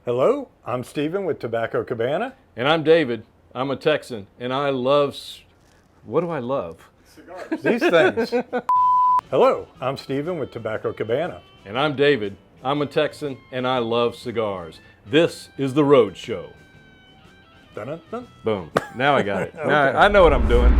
Hello, I'm Stephen with Tobacco Cabana. And I'm David. I'm a Texan, and I love, what do I love? Cigars. These things. Hello, I'm Stephen with Tobacco Cabana. And I'm David. I'm a Texan, and I love cigars. This is the Roadshow. Dun-dun-dun. Boom. Now I got it. Okay. Now I know what I'm doing.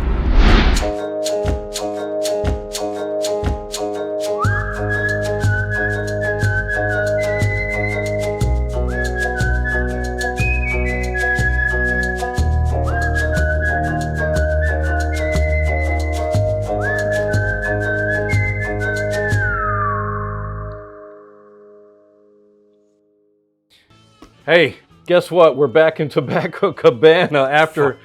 Hey, guess what? We're back in Tobacco Cabana after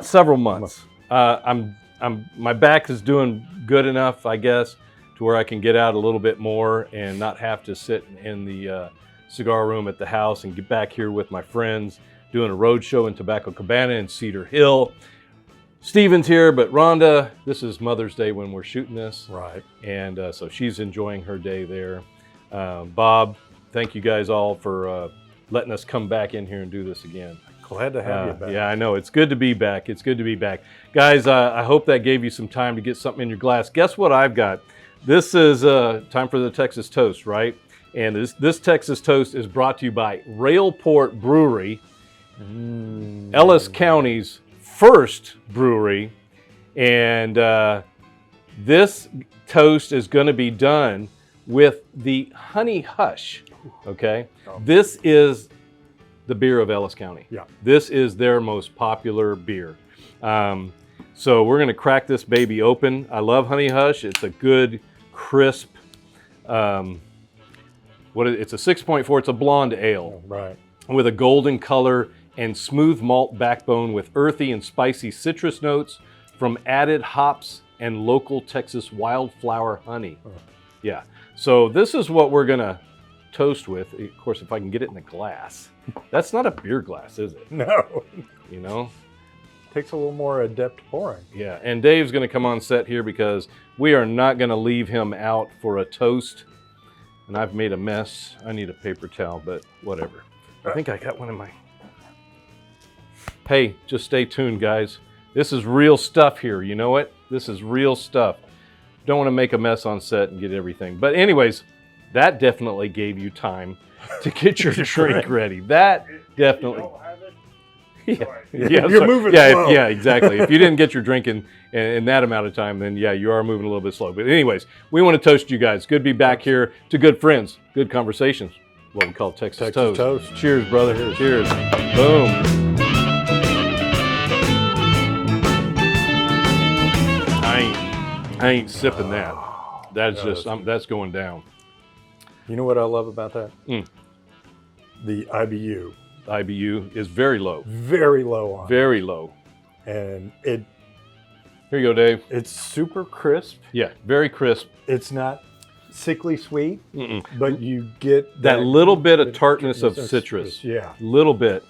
several months. My back is doing good enough, I guess, to where I can get out a little bit more and not have to sit in the cigar room at the house and get back here with my friends doing a road show in Tobacco Cabana in Cedar Hill. Steven's here, but Rhonda, this is Mother's Day when we're shooting this. Right. And so she's enjoying her day there. Bob, thank you guys all for letting us come back in here and do this again. Glad to have you back. Yeah, I know. It's good to be back. It's good to be back. Guys, I hope that gave you some time to get something in your glass. Guess what I've got? This is time for the Texas Toast, right? And this Texas Toast is brought to you by Railport Brewery, Ellis County's first brewery. And this toast is going to be done with the Honey Hush. Okay, this is the beer of Ellis County. Yeah. This is their most popular beer. So we're gonna crack this baby open. I love Honey Hush. It's a good, crisp, it's a 6.4, it's a blonde ale. Right. With a golden color and smooth malt backbone with earthy and spicy citrus notes from added hops and local Texas wildflower honey. Yeah, so this is what we're gonna toast with. Of course, if I can get it in a glass. That's not a beer glass, is it? No. You know? Takes a little more adept pouring. Yeah, and Dave's gonna come on set here because we are not gonna leave him out for a toast. And I've made a mess. I need a paper towel, but whatever. I think I got one in my... Hey, just stay tuned, guys. This is real stuff here, you know it? This is real stuff. Don't wanna make a mess on set and get everything. But anyways, that definitely gave you time to get your drink ready. That definitely. You're moving slow. Yeah, exactly. If you didn't get your drink in that amount of time, then yeah, you are moving a little bit slow. But anyways, we want to toast you guys. Good to be back here to good friends, good conversations. What we call Texas Toast. Cheers, brother. Cheers. Boom. I ain't sipping that. That's that's going down. You know what I love about that? The IBU. IBU is very low. Very low on it. Very low. And Here you go, Dave. it's super crisp. Yeah, very crisp. It's not sickly sweet, but you get That little bit of tartness of citrus. Yeah. Little bit.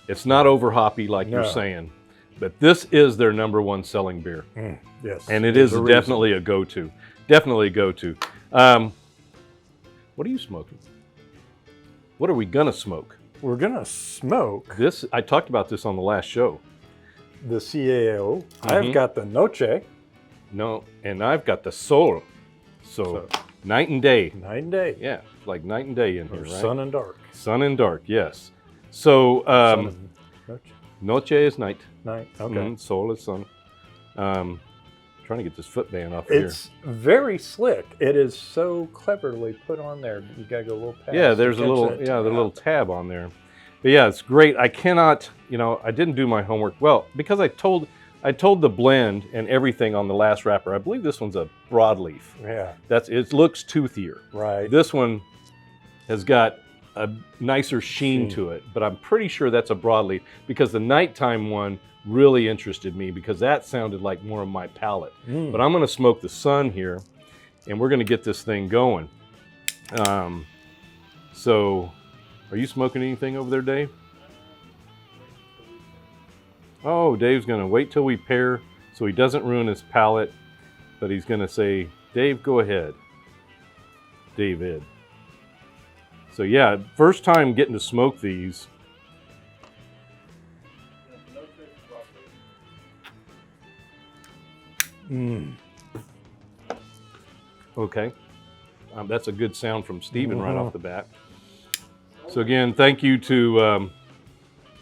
It's not over hoppy like No. you're saying. But this is their #1 selling beer. Yes. And it There's is a reason. definitely a go-to. Definitely a go-to. What are you smoking? What are we gonna smoke? We're gonna smoke This, I talked about this on the last show. the CAO. I've got the Noche. No, and I've got the Sol. So night and day. Night and day. Yeah, like night and day in here, Or right? sun and dark. Sun and dark, yes. So, Sun and Noche. Noche is night. Night. Okay. Sol is sun. Trying to get this footband off here. It's very slick. It is so cleverly put on there. You gotta go a little past. Yeah, there's to a catch little, that yeah, the tip. little tab on there. But yeah, it's great. I cannot, I didn't do my homework well because I told the blend and everything on the last wrapper. I believe this one's a broadleaf. Yeah. It looks toothier. Right. This one has got a nicer sheen to it, but I'm pretty sure that's a broadleaf because the nighttime one really interested me because that sounded like more of my palate. But I'm gonna smoke the sun here and we're gonna get this thing going. So, are you smoking anything over there, Dave? Oh, Dave's gonna wait till we pair so he doesn't ruin his palate, but he's gonna say, Dave, go ahead. David. So yeah, first time getting to smoke these. Okay, that's a good sound from Stephen right off the bat. So again, thank you to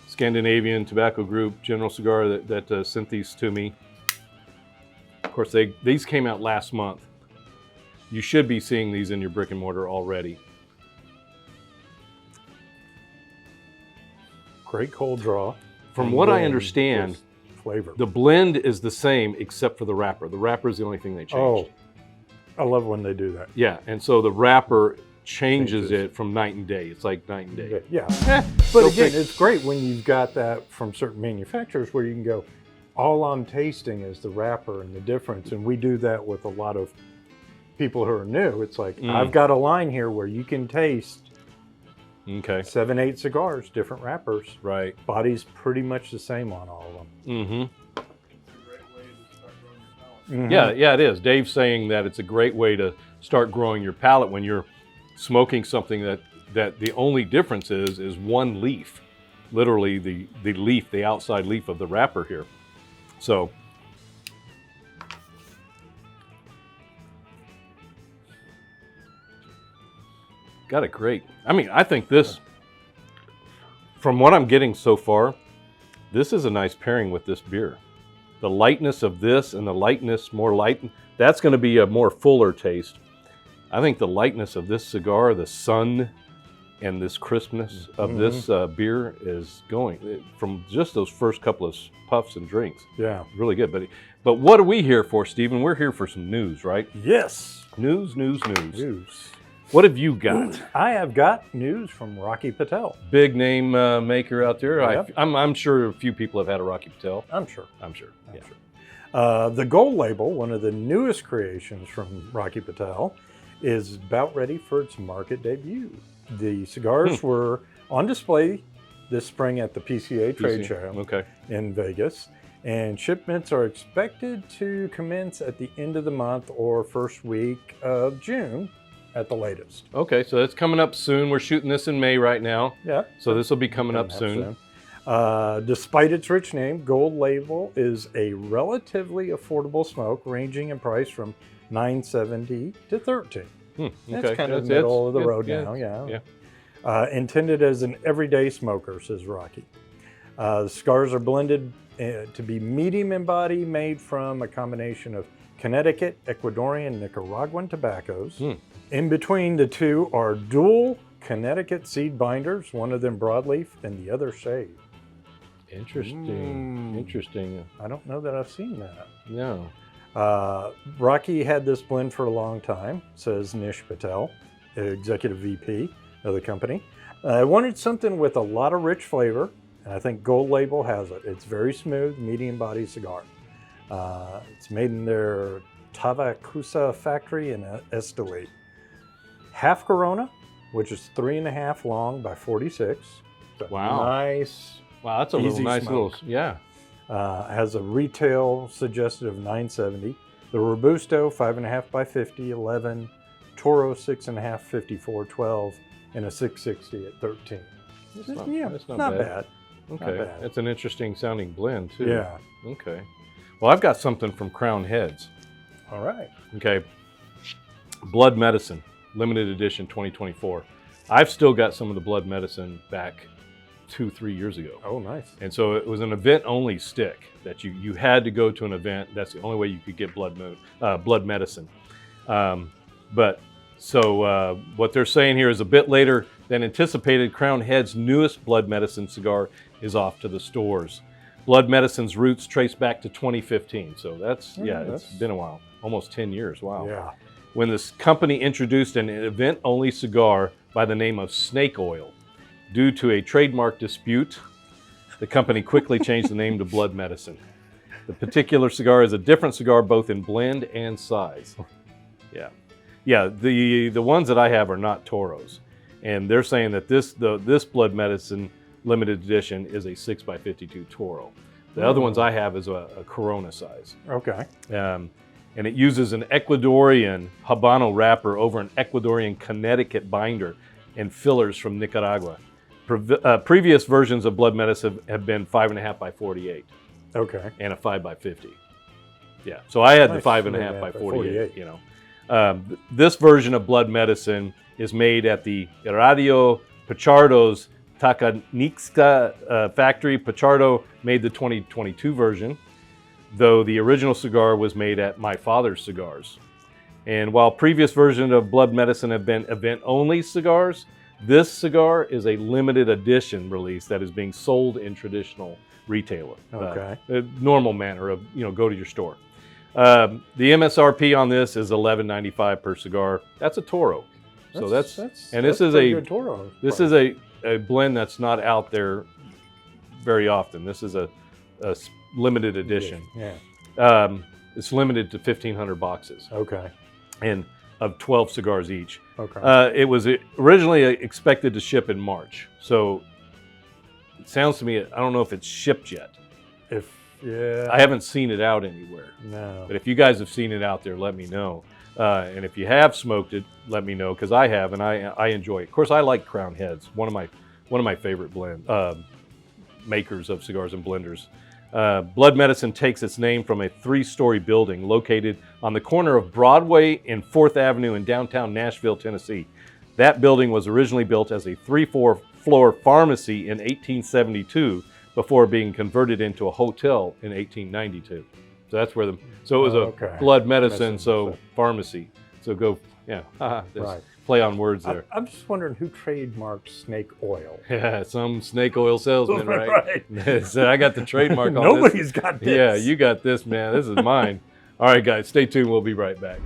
Scandinavian Tobacco Group, General Cigar that sent these to me. Of course, these came out last month. You should be seeing these in your brick and mortar already. Great cold draw. From what I understand, flavor. The blend is the same except for the wrapper. The wrapper is the only thing they changed. Oh, I love when they do that. Yeah, and so the wrapper changes it from night and day. It's like night and day. Yeah, but again, it's great when you've got that from certain manufacturers where you can go, all I'm tasting is the wrapper and the difference. And we do that with a lot of people who are new. It's like, I've got a line here where you can taste 7, 8 cigars, different wrappers. Right. Body's pretty much the same on all of them. Yeah, it is. Dave's saying that it's a great way to start growing your palate when you're smoking something that the only difference is one leaf, literally the leaf, the outside leaf of the wrapper here. So got it great. I mean, I think this, from what I'm getting so far, this is a nice pairing with this beer. The lightness of this and the lightness, more light, that's going to be a more fuller taste. I think the lightness of this cigar, the sun and this crispness of this beer is going from just those first couple of puffs and drinks. Yeah. Really good. But what are we here for, Stephen? We're here for some news, right? Yes. News. What have you got? I have got news from Rocky Patel. Big name maker out there. Yep. I'm sure a few people have had a Rocky Patel. I'm sure. Yeah. The Gold Label, one of the newest creations from Rocky Patel, is about ready for its market debut. The cigars were on display this spring at the PCA trade show in Vegas, and shipments are expected to commence at the end of the month or first week of June at the latest. Okay, so it's coming up soon. We're shooting this in May right now. Yeah. So this will be coming up soon. Despite its rich name, Gold Label is a relatively affordable smoke, ranging in price from $9.70 to $13. That's kind of middle of the road now. Yeah. Intended as an everyday smoker, says Rocky. The cigars are blended to be medium in body, made from a combination of Connecticut, Ecuadorian, Nicaraguan tobaccos. In between the two are dual Connecticut seed binders, one of them broadleaf and the other shade. Interesting. I don't know that I've seen that. No. Rocky had this blend for a long time, says Nish Patel, executive VP of the company. I wanted something with a lot of rich flavor, and I think Gold Label has it. It's very smooth, medium body cigar. It's made in their Tavacusa factory in Esteli. Half Corona, which is 3.5 long by 46. Wow. Nice. Wow, that's a little nice smoke. yeah. Has a retail suggested of $9.70. The Robusto 5.5 by 50, 11. Toro 6.5, 54, 12, and a 660 at 13. That's not bad. Okay, Not bad. That's an interesting sounding blend too. Yeah. Okay. Well, I've got something from Crown Heads. All right. Okay. Blood Medicine, limited edition 2024. I've still got some of the Blood Medicine back 2-3 years ago. Oh, nice. And so it was an event-only stick that you had to go to an event. That's the only way you could get Blood Medicine. But what they're saying here is a bit later than anticipated, Crown Head's newest Blood Medicine cigar is off to the stores. Blood Medicine's roots trace back to 2015. So that's it's been a while, almost 10 years. Wow. Yeah. When this company introduced an event-only cigar by the name of Snake Oil. Due to a trademark dispute, the company quickly changed the name to Blood Medicine. The particular cigar is a different cigar both in blend and size. Yeah, the ones that I have are not Toros. And they're saying that this Blood Medicine limited edition is a 6x52 Toro. The other ones I have is a Corona size. Okay. And it uses an Ecuadorian Habano wrapper over an Ecuadorian Connecticut binder and fillers from Nicaragua. Previous versions of Blood Medicine have been 5.5 by 48. Okay. And a 5 by 50. Yeah. So I had Nice. the 5.5 by 48. You know, this version of Blood Medicine is made at the Radio Pichardo's Takanicska factory. Pichardo made the 2022 version, though the original cigar was made at My Father's Cigars. And while previous versions of Blood Medicine have been event-only cigars, this cigar is a limited edition release that is being sold in traditional retailer. Okay. Normal manner of, go to your store. The MSRP on this is $11.95 per cigar. That's a Toro. This is a blend that's not out there very often. This is a limited edition. Yeah. It's limited to 1,500 boxes. Okay. And of 12 cigars each. Okay. It was originally expected to ship in March. So it sounds to me, I don't know if it's shipped yet. I haven't seen it out anywhere. No. But if you guys have seen it out there, let me know. And if you have smoked it, let me know, because I have, and I enjoy it. Of course, I like Crown Heads, one of my favorite makers of cigars and blenders. Blood Medicine takes its name from a 3-story building located on the corner of Broadway and 4th Avenue in downtown Nashville, Tennessee. That building was originally built as a 3-floor pharmacy in 1872 before being converted into a hotel in 1892. So that's where it was a Blood Medicine, so pharmacy. So right. Play on words there. I'm just wondering who trademarked snake oil. Yeah, some snake oil salesman, right? So I got the trademark on this. Nobody's got this. Yeah, you got this, man. This is mine. All right, guys, stay tuned. We'll be right back.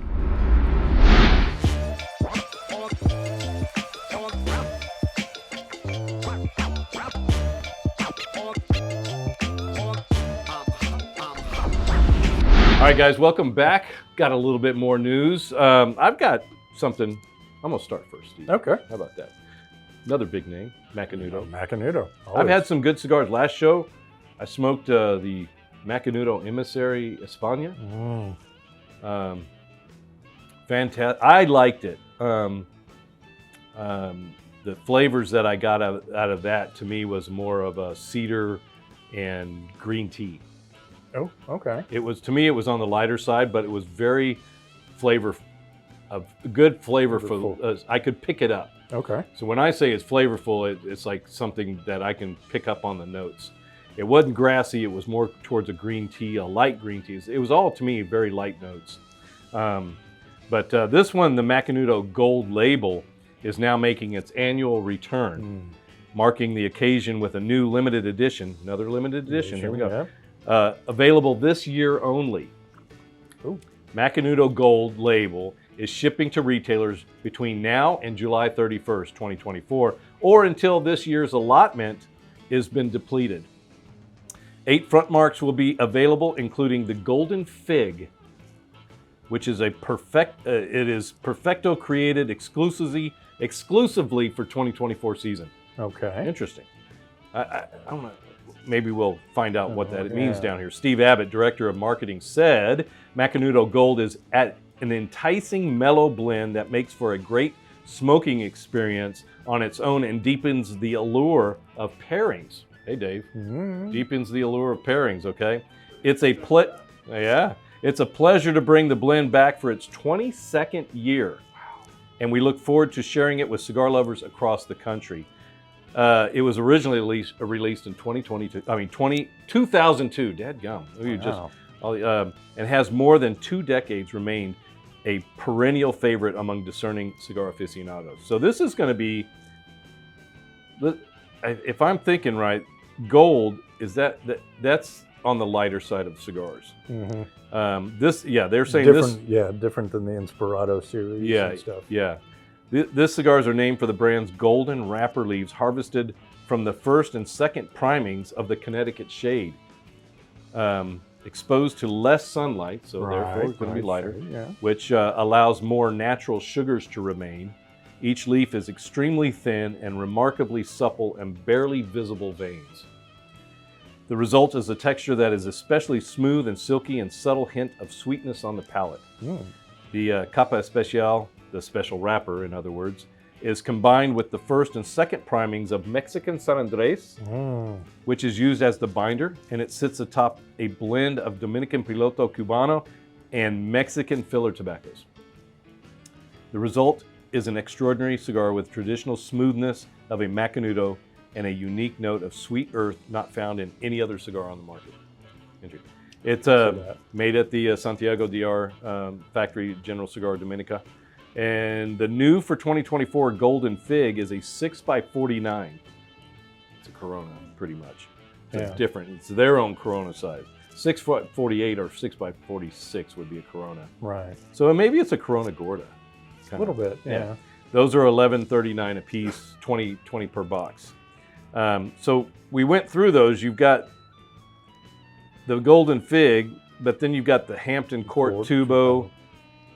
All right, guys, welcome back. Got a little bit more news. I've got something. I'm going to start first, Steve. Okay. How about that? Another big name, Macanudo. Macanudo. I've had some good cigars. Last show, I smoked the Macanudo Emissary España. Fantastic. I liked it. The flavors that I got out of that, to me, was more of a cedar and green tea. Oh, okay. To me, it was on the lighter side, but it was very good flavorful. I could pick it up. Okay. So when I say it's flavorful, it's like something that I can pick up on the notes. It wasn't grassy. It was more towards a green tea, a light green tea. It was all, to me, very light notes. But this one, the Macanudo Gold label, is now making its annual return, marking the occasion with a new limited edition, another limited edition. Here we go. Yeah. Available this year only. Ooh. Macanudo Gold label is shipping to retailers between now and July 31st, 2024, or until this year's allotment has been depleted. 8 front marks will be available, including the Golden Fig, which is it is Perfecto created exclusively for 2024 season. Okay. Interesting. I don't know. Maybe we'll find out what that means down here. Steve Abbott, Director of Marketing, said Macanudo Gold is at an enticing mellow blend that makes for a great smoking experience on its own and deepens the allure of pairings. Hey, Dave. Deepens the allure of pairings, okay? It's a pleasure to bring the blend back for its 22nd year. Wow. And we look forward to sharing it with cigar lovers across the country. It was originally released in 2002. Dadgum. Wow. And has more than 2 decades remained a perennial favorite among discerning cigar aficionados. So this is going to be, if I'm thinking right, gold is that's on the lighter side of cigars. They're saying different than the Inspirado series and stuff. Yeah. This cigars are named for the brand's golden wrapper leaves harvested from the first and second primings of the Connecticut shade. Exposed to less sunlight, so therefore it's going to be lighter, which allows more natural sugars to remain. Each leaf is extremely thin and remarkably supple and barely visible veins. The result is a texture that is especially smooth and silky and subtle hint of sweetness on the palate. The Capa Especial, the special wrapper in other words, is combined with the first and second primings of Mexican San Andres, which is used as the binder, and it sits atop a blend of Dominican Piloto Cubano and Mexican filler tobaccos. The result is an extraordinary cigar with traditional smoothness of a Macanudo and a unique note of sweet earth not found in any other cigar on the market. It's made at the Santiago DR factory, General Cigar Dominica. And the new for 2024 Golden Fig is a 6x49. It's a Corona, pretty much. It's different. It's their own Corona size. 6x48 or 6x46 would be a Corona. Right. So maybe it's a Corona Gorda. A little bit, yeah. Those are $11.39 a piece, 20 per box. So we went through those. You've got the Golden Fig, but then you've got the Hampton Court Tubo,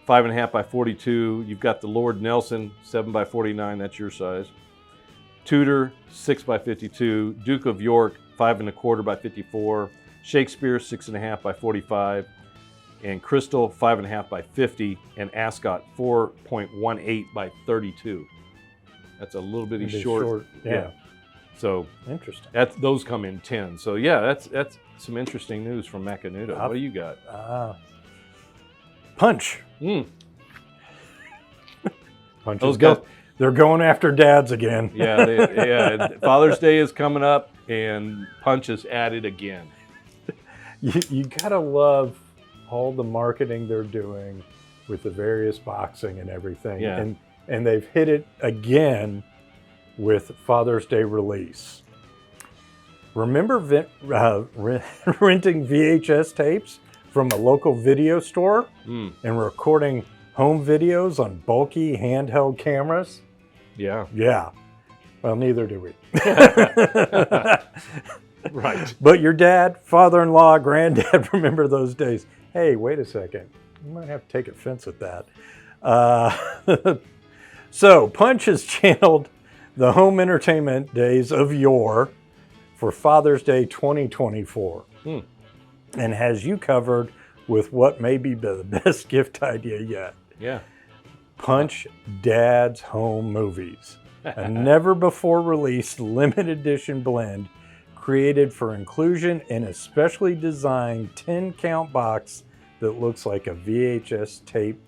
5.5 by 42. You've got the Lord Nelson, 7 by 49. That's your size. Tudor, 6 by 52. Duke of York, 5.25 by 54. Shakespeare, 6.5 by 45. And Crystal, 5.5 by 50. And Ascot, 4.18 by 32. That's a little bitty short. Yeah. So interesting. Those come in 10. So yeah, that's some interesting news from Macanudo. What do you got? Punch. Punch. Those guys, they're going after dads again. Yeah. Father's Day is coming up, and Punch is at it again. You gotta love all the marketing they're doing with the various boxing and everything. Yeah. And they've hit it again with Father's Day release. Remember renting VHS tapes from a local video store and recording home videos on bulky handheld cameras? Yeah. Yeah. Well, neither do we. Right. But your dad, father-in-law, granddad remember those days. Hey, wait a second. You might have to take offense at that. So Punch has channeled the home entertainment days of yore for Father's Day 2024 and has you covered with what may be the best gift idea yet. Yeah. Punch Dad's Home Movies, a never-before-released limited edition blend created for inclusion in a specially designed 10-count box that looks like a VHS tape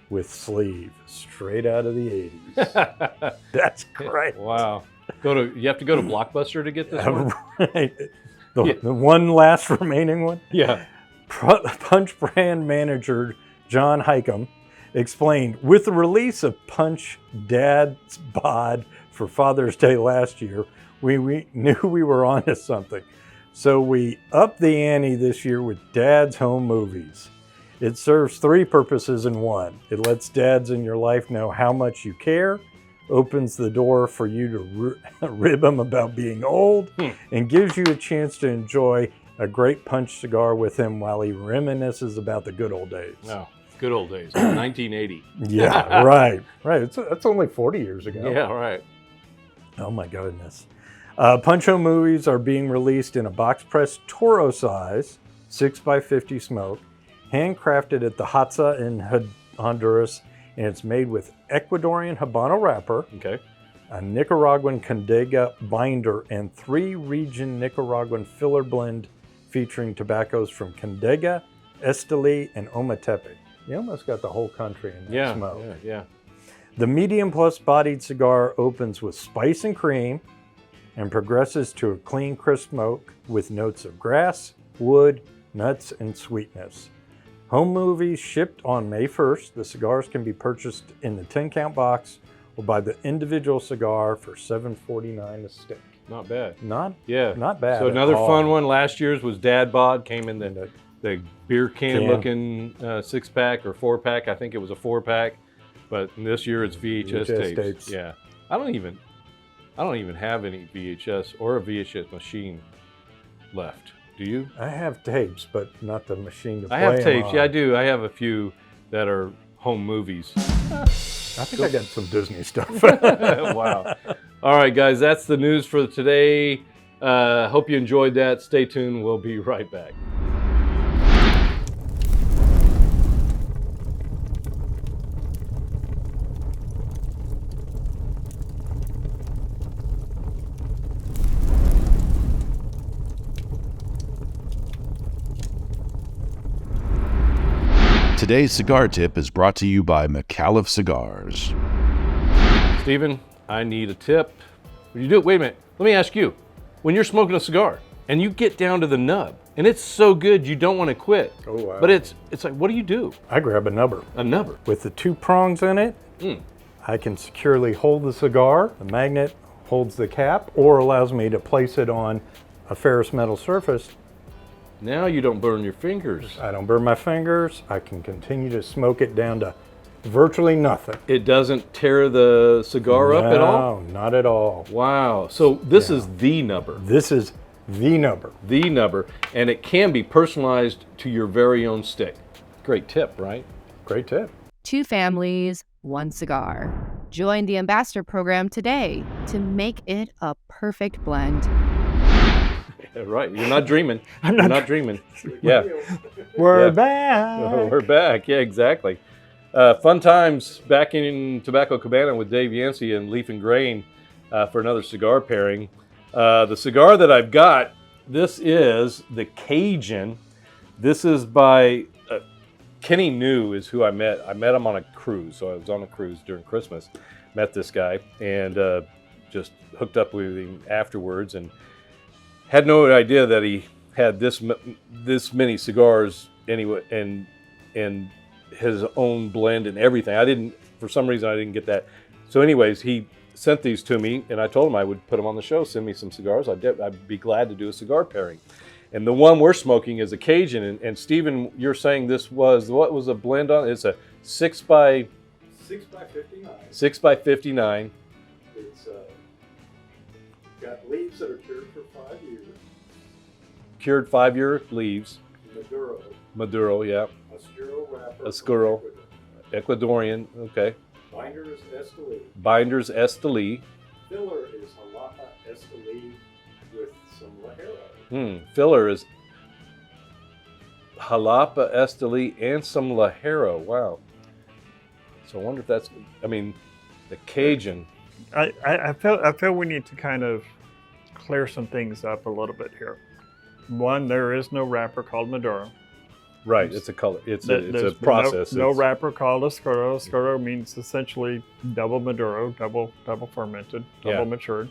with sleeve, straight out of the 80s. That's great. Wow. You have to go to Blockbuster to get this one? Right. The one last remaining one? Yeah. Punch brand manager John Highcomb explained, with the release of Punch Dad's Bod for Father's Day last year, we knew we were onto something. So we upped the ante this year with Dad's Home Movies. It serves three purposes in one. It lets dads in your life know how much you care, opens the door for you to rib them about being old, and gives you a chance to enjoy a great Punch cigar with him while he reminisces about the good old days. No, good old days, 1980. Yeah, right. That's only 40 years ago. Yeah, right. Oh my goodness. Punch Home Movies are being released in a box press Toro size, 6x50 smoke, handcrafted at the Hatza in Honduras, and it's made with Ecuadorian Habano wrapper, a Nicaraguan Condega binder, and 3-region Nicaraguan filler blend featuring tobaccos from Condega, Esteli, and Ometepe. You almost got the whole country in that smoke. Yeah. The medium plus bodied cigar opens with spice and cream and progresses to a clean, crisp smoke with notes of grass, wood, nuts, and sweetness. Home Movies shipped on May 1st. The cigars can be purchased in the 10-count box or by the individual cigar for $7.49 a stick. Not bad. Not bad. So another fun one. Last year's was Dad Bod. Came in the beer can looking 6-pack or 4-pack. I think it was a 4-pack. But this year it's VHS tapes. Yeah. I don't even have any VHS or a VHS machine left. Do you? I have tapes, but not the machine to play I have tapes. on. Yeah, I do. I have a few that are home movies. I think I got some Disney stuff. Wow. All right, guys, that's the news for today. Hope you enjoyed that. Stay tuned. We'll be right back. Today's Cigar Tip is brought to you by McAuliffe Cigars. Stephen, I need a tip. When you do it, wait a minute, let me ask you. When you're smoking a cigar and you get down to the nub and it's so good you don't want to quit, Oh, wow. but it's like, what do you do? I grab a nubber. A nubber. With the 2 prongs in it, I can securely hold the cigar. The magnet holds the cap or allows me to place it on a ferrous metal surface. Now you don't burn your fingers. I don't burn my fingers. I can continue to smoke it down to virtually nothing. It doesn't tear the cigar up at all? No, not at all. Wow. So this is the nubber. This is the nubber. The nubber. And it can be personalized to your very own stick. Great tip, right? Great tip. 2 families, 1 cigar. Join the Ambassador Program today to make it a perfect blend. Yeah, right. You're not dreaming. You're not dreaming. Yeah. We're back. We're back. Yeah, exactly. Fun times back in Tobacco Cabana with Dave Yancey and Leaf and Grain for another cigar pairing. The cigar that I've got, this is the Cajun. This is by Kaneux is who I met. I met him on a cruise. So I was on a cruise during Christmas. Met this guy and just hooked up with him afterwards and had no idea that he had this many cigars anyway and his own blend and everything. For some reason I didn't get that. So anyways, he sent these to me and I told him I would put them on the show, send me some cigars. I'd be glad to do a cigar pairing. And the one we're smoking is a Cajun. And Stephen, you're saying this was, what was a blend on? It's a 6x59. 6x59. It's got leaves that are cured for 5 years. Cured 5-year leaves. Maduro. Yeah. Oscuro wrapper. Oscuro. Ecuadorian, okay. Binders Esteli. Filler is Filler is Jalapa Esteli with some Ligero. Filler is Jalapa Esteli and some Ligero. Wow. So I wonder if that's, the Cajun. I feel we need to kind of clear some things up a little bit here. One, there is no wrapper called Maduro. Right, it's a color. It's a process. No wrapper called Oscuro. Oscuro means essentially double Maduro, double fermented, double matured.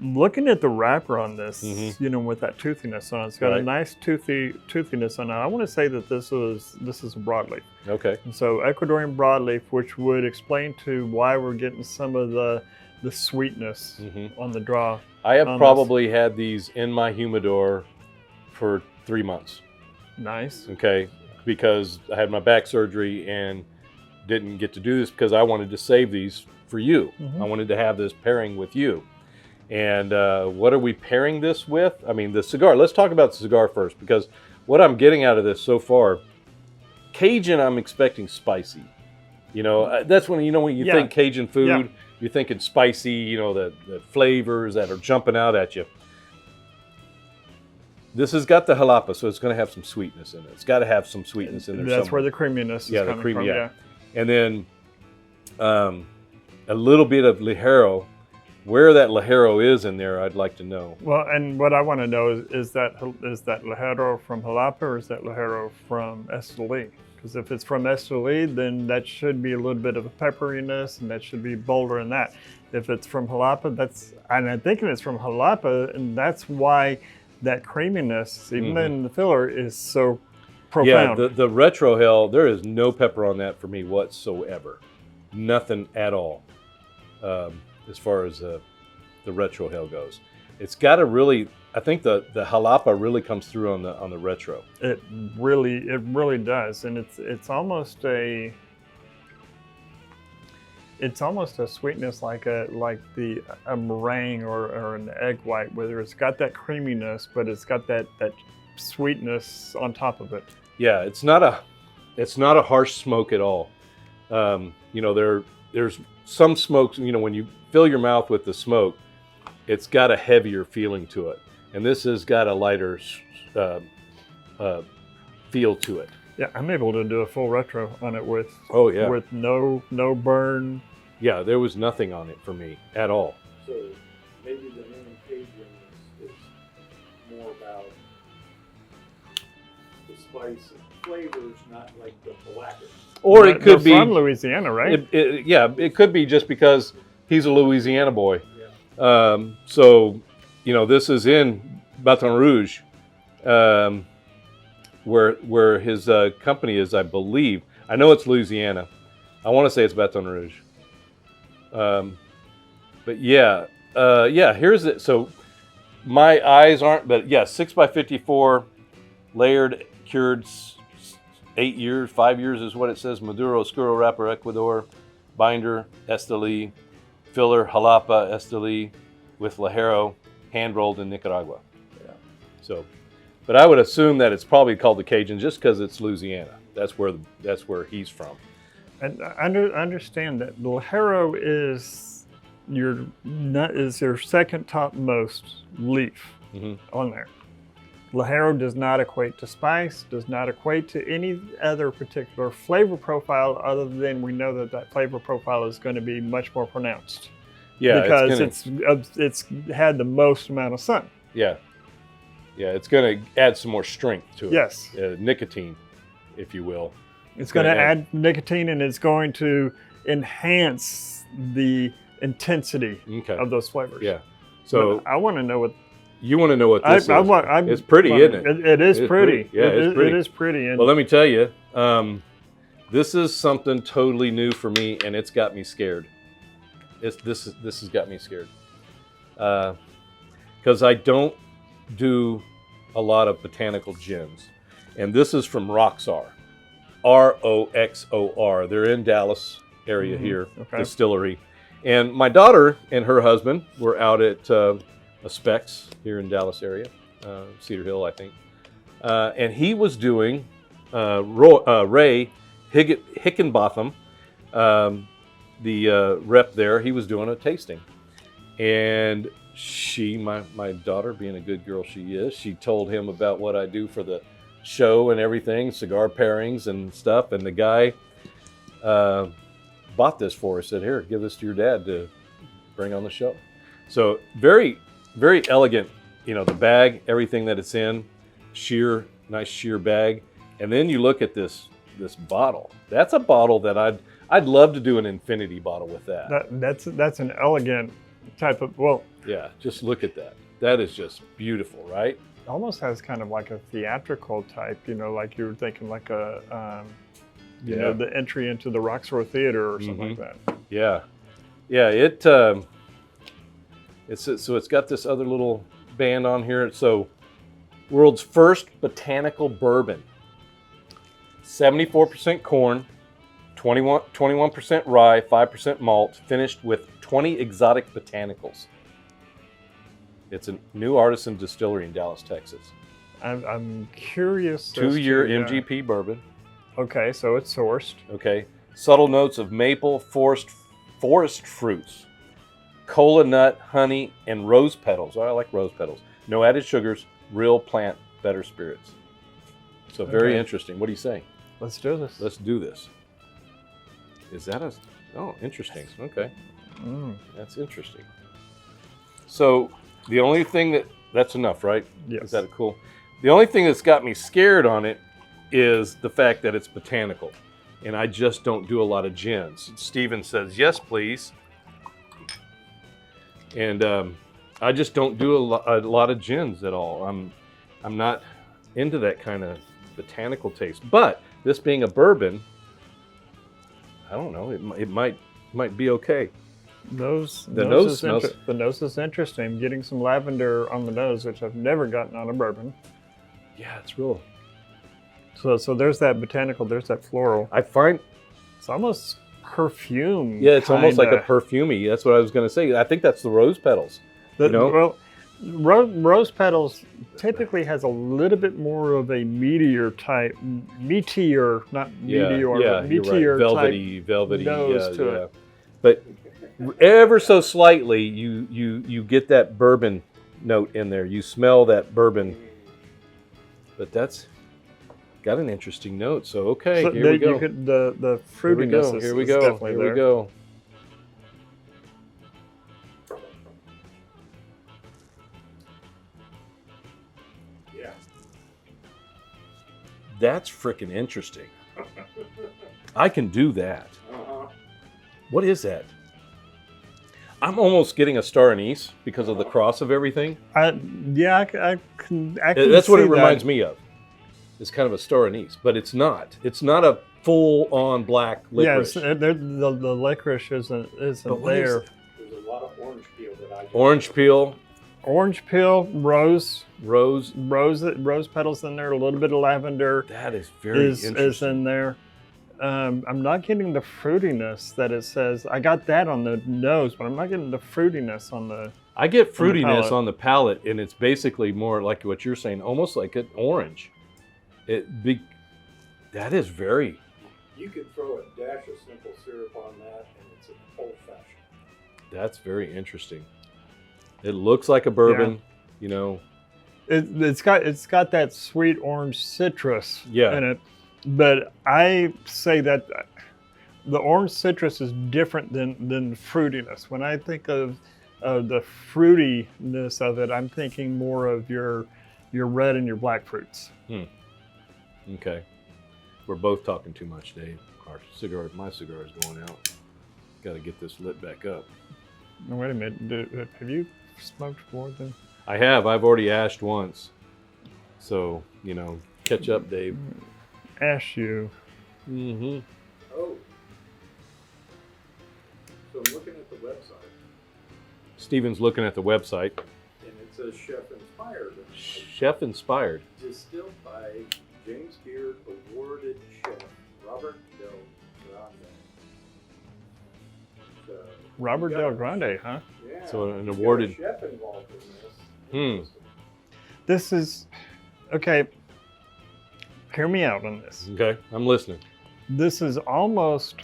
Looking at the wrapper on this, with that toothiness on it, it's got a nice toothiness on it. I want to say that this is a broadleaf. Okay. And so Ecuadorian broadleaf, which would explain to why we're getting some of the sweetness on the draw. I have probably had these in my humidor for 3 months. Nice. Okay, because I had my back surgery and didn't get to do this because I wanted to save these for you. I wanted to have this pairing with you. And what are we pairing this with? The cigar. Let's talk about the cigar first, because what I'm getting out of this so far, Cajun, I'm expecting spicy. That's when you think Cajun food, you're thinking spicy. The flavors that are jumping out at you. This has got the jalapa, so it's going to have some sweetness in it. It's got to have some sweetness in there. That's somewhere. where the creaminess is coming from. Yeah. And then a little bit of Ligero. Where that Ligero is in there, I'd like to know. Well, and what I want to know is that Ligero from jalapa or is that Ligero from Esteli? Because if it's from Esteli, then that should be a little bit of a pepperiness, and that should be bolder in that. If it's from jalapa, and I'm thinking it's from jalapa, and that's why that creaminess, even in the filler, is so profound. Yeah, the retrohale, there is no pepper on that for me whatsoever. Nothing at all, as far as the retrohale goes. It's got a really, I think the jalapa really comes through on the retro. It really does, and it's almost a sweetness like a meringue or an egg white, where it's got that creaminess, but it's got that sweetness on top of it. Yeah, it's not a harsh smoke at all. There's some smokes, when you fill your mouth with the smoke, it's got a heavier feeling to it, and this has got a lighter feel to it. Yeah, I'm able to do a full retro on it with with no burn. Yeah, there was nothing on it for me at all. So maybe the name Cajun is more about the spice and flavors, not like the blackness. Or it could be from Louisiana, right? It could be just because he's a Louisiana boy. Yeah. So, you know, this is in Baton Rouge, where his company is, I believe. I know it's Louisiana. I want to say it's Baton Rouge. But yeah, here's it. So my eyes aren't, but yeah, 6x54, layered, cured, 8 years, 5 years is what it says. Maduro, Oscuro, wrapper, Ecuador, binder, Esteli, filler, Jalapa, Esteli, with Ligero, hand rolled in Nicaragua. Yeah. So, but I would assume that it's probably called the Cajun just because it's Louisiana. That's where he's from. And I understand that Ligero is your second topmost leaf on there. Ligero does not equate to spice, does not equate to any other particular flavor profile other than we know that flavor profile is going to be much more pronounced. Yeah, because it's had the most amount of sun. Yeah, it's going to add some more strength to it. Yes, nicotine, if you will. It's going to add nicotine, and it's going to enhance the intensity of those flavors. Yeah. So but I want to know what. You want to know what this is? It's pretty, isn't it? It is pretty. Yeah, it's pretty. It is pretty. And well, let me tell you, this is something totally new for me, and it's got me scared. This has got me scared. Because I don't do a lot of botanical gins. And this is from Roxor, Roxor. They're in Dallas area here, distillery. And my daughter and her husband were out at a Specs here in Dallas area, Cedar Hill, I think. And he was doing Ray Hickenbotham, the rep there, he was doing a tasting. And she, my daughter, being a good girl she is, she told him about what I do for the show and everything, cigar pairings and stuff. And the guy bought this for her, said, here, give this to your dad to bring on the show. So very, very elegant, you know, the bag, everything that it's in, nice sheer bag. And then you look at this bottle. That's a bottle that I'd love to do an infinity bottle with that. That's an elegant type of, well. Yeah, just look at that. That is just beautiful, right? Almost has kind of like a theatrical type, you know, like you were thinking like a, you know, the entry into the Roxor Theater or something like that. Yeah. Yeah, so it's got this other little band on here. So world's first botanical bourbon. 74% corn, 21% rye, 5% malt, finished with 20 exotic botanicals. It's a new Artisan Distillery in Dallas, Texas. I'm curious. 2-year MGP bourbon. Okay, so it's sourced. Okay. Subtle notes of maple, forest fruits, cola nut, honey, and rose petals. Oh, I like rose petals. No added sugars, real plant, better spirits. So very interesting. What do you say? Let's do this. Let's do this. Is that oh, interesting. Okay. That's interesting. So the only thing that's enough, right? Yes. Is that cool? The only thing that's got me scared on it is the fact that it's botanical. And I just don't do a lot of gins. Steven says, yes, please. And I just don't do a lot of gins at all. I'm not into that kind of botanical taste. But this being a bourbon, I don't know, it might be okay. The nose is interesting. Getting some lavender on the nose, which I've never gotten on a bourbon. Yeah, it's real. So there's that botanical, there's that floral. I find it's almost perfume. Yeah, it's almost like a perfumey. That's what I was going to say. I think that's the rose petals. Well, rose petals typically has a little bit more of a meteor, type nose to it. But ever so slightly, you get that bourbon note in there. You smell that bourbon. But that's got an interesting note. So okay, here we go. The fruitiness Here we go. Here we go. That's freaking interesting. I can do that. What is that? I'm almost getting a star anise because of the cross of everything. I can That's what see it reminds me of. It's kind of a star anise, but it's not. It's not a full-on black licorice. Yes, the licorice isn't there. There's a lot of orange peel that I get. Orange peel. Orange peel, rose petals in there, a little bit of lavender. That is very interesting. Is in there. I'm not getting the fruitiness that it says. I got that on the nose, but I'm not getting the fruitiness on the. I get fruitiness on the palate, and it's basically more like what you're saying, almost like an orange. That is very. You could throw a dash of simple syrup on that, and it's an old-fashioned. That's very interesting. It looks like a bourbon, you know. It's got that sweet orange citrus in it, but I say that the orange citrus is different than fruitiness. When I think of the fruitiness of it, I'm thinking more of your red and your black fruits. Okay, we're both talking too much, Dave. My cigar is going out. Got to get this lit back up. No, wait a minute. Have you smoked more than? I have. I've already ashed once. So, you know, catch up, Dave. Ash you. Mm-hmm. Oh. So I'm looking at the website. Steven's looking at the website. And it says chef inspired. Chef inspired. Distilled by James Beard awarded chef Robert Del Grande. So, Robert Del Grande, huh? Yeah. So an awarded chef involved in this. This is okay. Hear me out on this. Okay, I'm listening. This is almost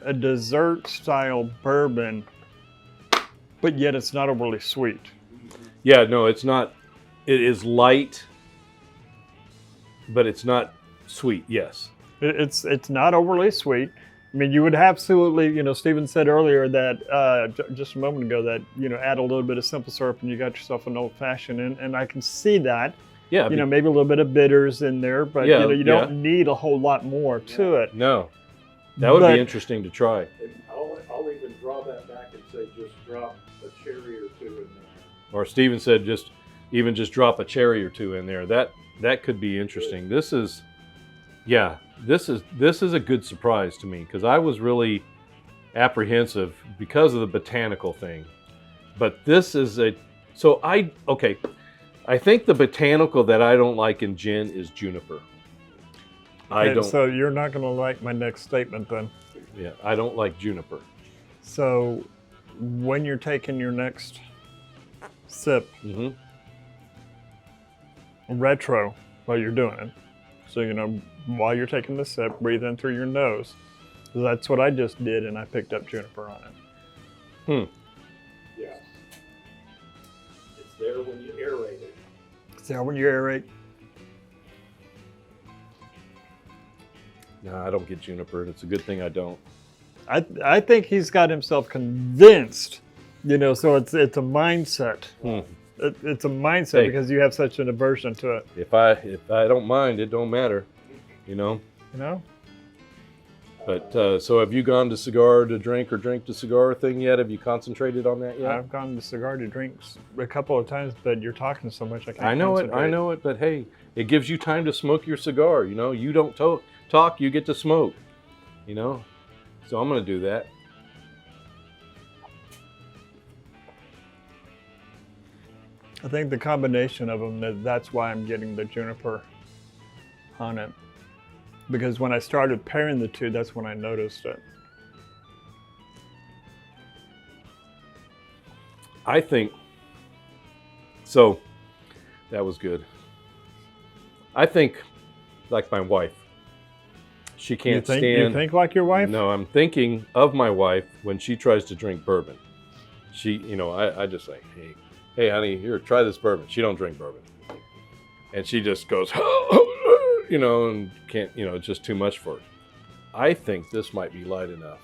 a dessert style bourbon, but yet it's not overly sweet. Yeah, no, it's not. It is light, but it's not sweet. Yes. It's not overly sweet. I mean, you would absolutely, you know, Stephen said earlier that just a moment ago that, you know, add a little bit of simple syrup and you got yourself an old fashioned, and I can see that. Yeah. You know, maybe a little bit of bitters in there, but you know, you don't need a whole lot more to it. No. That would be interesting to try. And I'll even draw that back and say just drop a cherry or two in there. Or Steven said just drop a cherry or two in there. That could be interesting. This is a good surprise to me because I was really apprehensive because of the botanical thing. But this is I think the botanical that I don't like in gin is juniper. So you're not going to like my next statement then. Yeah, I don't like juniper. So when you're taking your next sip, retro while you're doing it. So, you know, while you're taking the sip, breathe in through your nose. That's what I just did, and I picked up juniper on it. Yeah. It's there when you aerate it. It's there when you aerate. No, I don't get juniper, and it's a good thing I don't. I think he's got himself convinced, you know, so it's a mindset. It's a mindset because you have such an aversion to it. If I don't mind, it don't matter, you know. You know. But so have you gone to cigar to drink or drink to cigar thing yet? Have you concentrated on that yet? I've gone to cigar to drinks a couple of times, but you're talking so much I can't. I know it. But hey, it gives you time to smoke your cigar. You know, you don't talk, you get to smoke. You know, so I'm gonna do that. I think the combination of them, that's why I'm getting the juniper on it. Because when I started pairing the two, that's when I noticed it. I think, so that was good. I think like my wife. She can't stand. You think like your wife? No, I'm thinking of my wife when she tries to drink bourbon. She, you know, I just say, hey, honey, here, try this bourbon. She don't drink bourbon. And she just goes, you know, and can't, you know, it's just too much for her. I think this might be light enough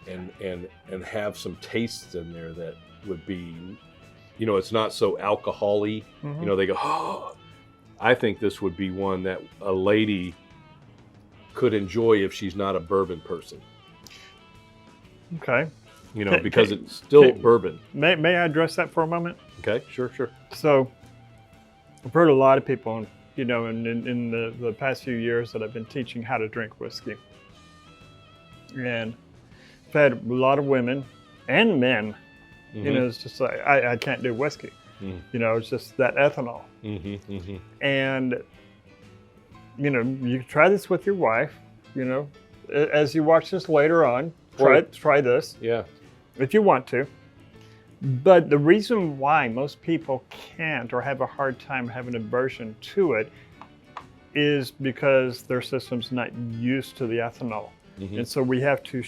and have some tastes in there that would be, you know, it's not so alcohol-y. You know, they go, I think this would be one that a lady could enjoy if she's not a bourbon person. Okay. You know, because it's still bourbon. May I address that for a moment? Okay, sure. So I've heard a lot of people, you know, in the past few years that I've been teaching how to drink whiskey. And I've had a lot of women and men, you know, it's just like, I can't do whiskey. You know, it's just that ethanol. And, you know, you can try this with your wife, you know, as you watch this later on, try this. Yeah. If you want to. But the reason why most people can't or have a hard time having aversion to it is because their system's not used to the ethanol. And so we have to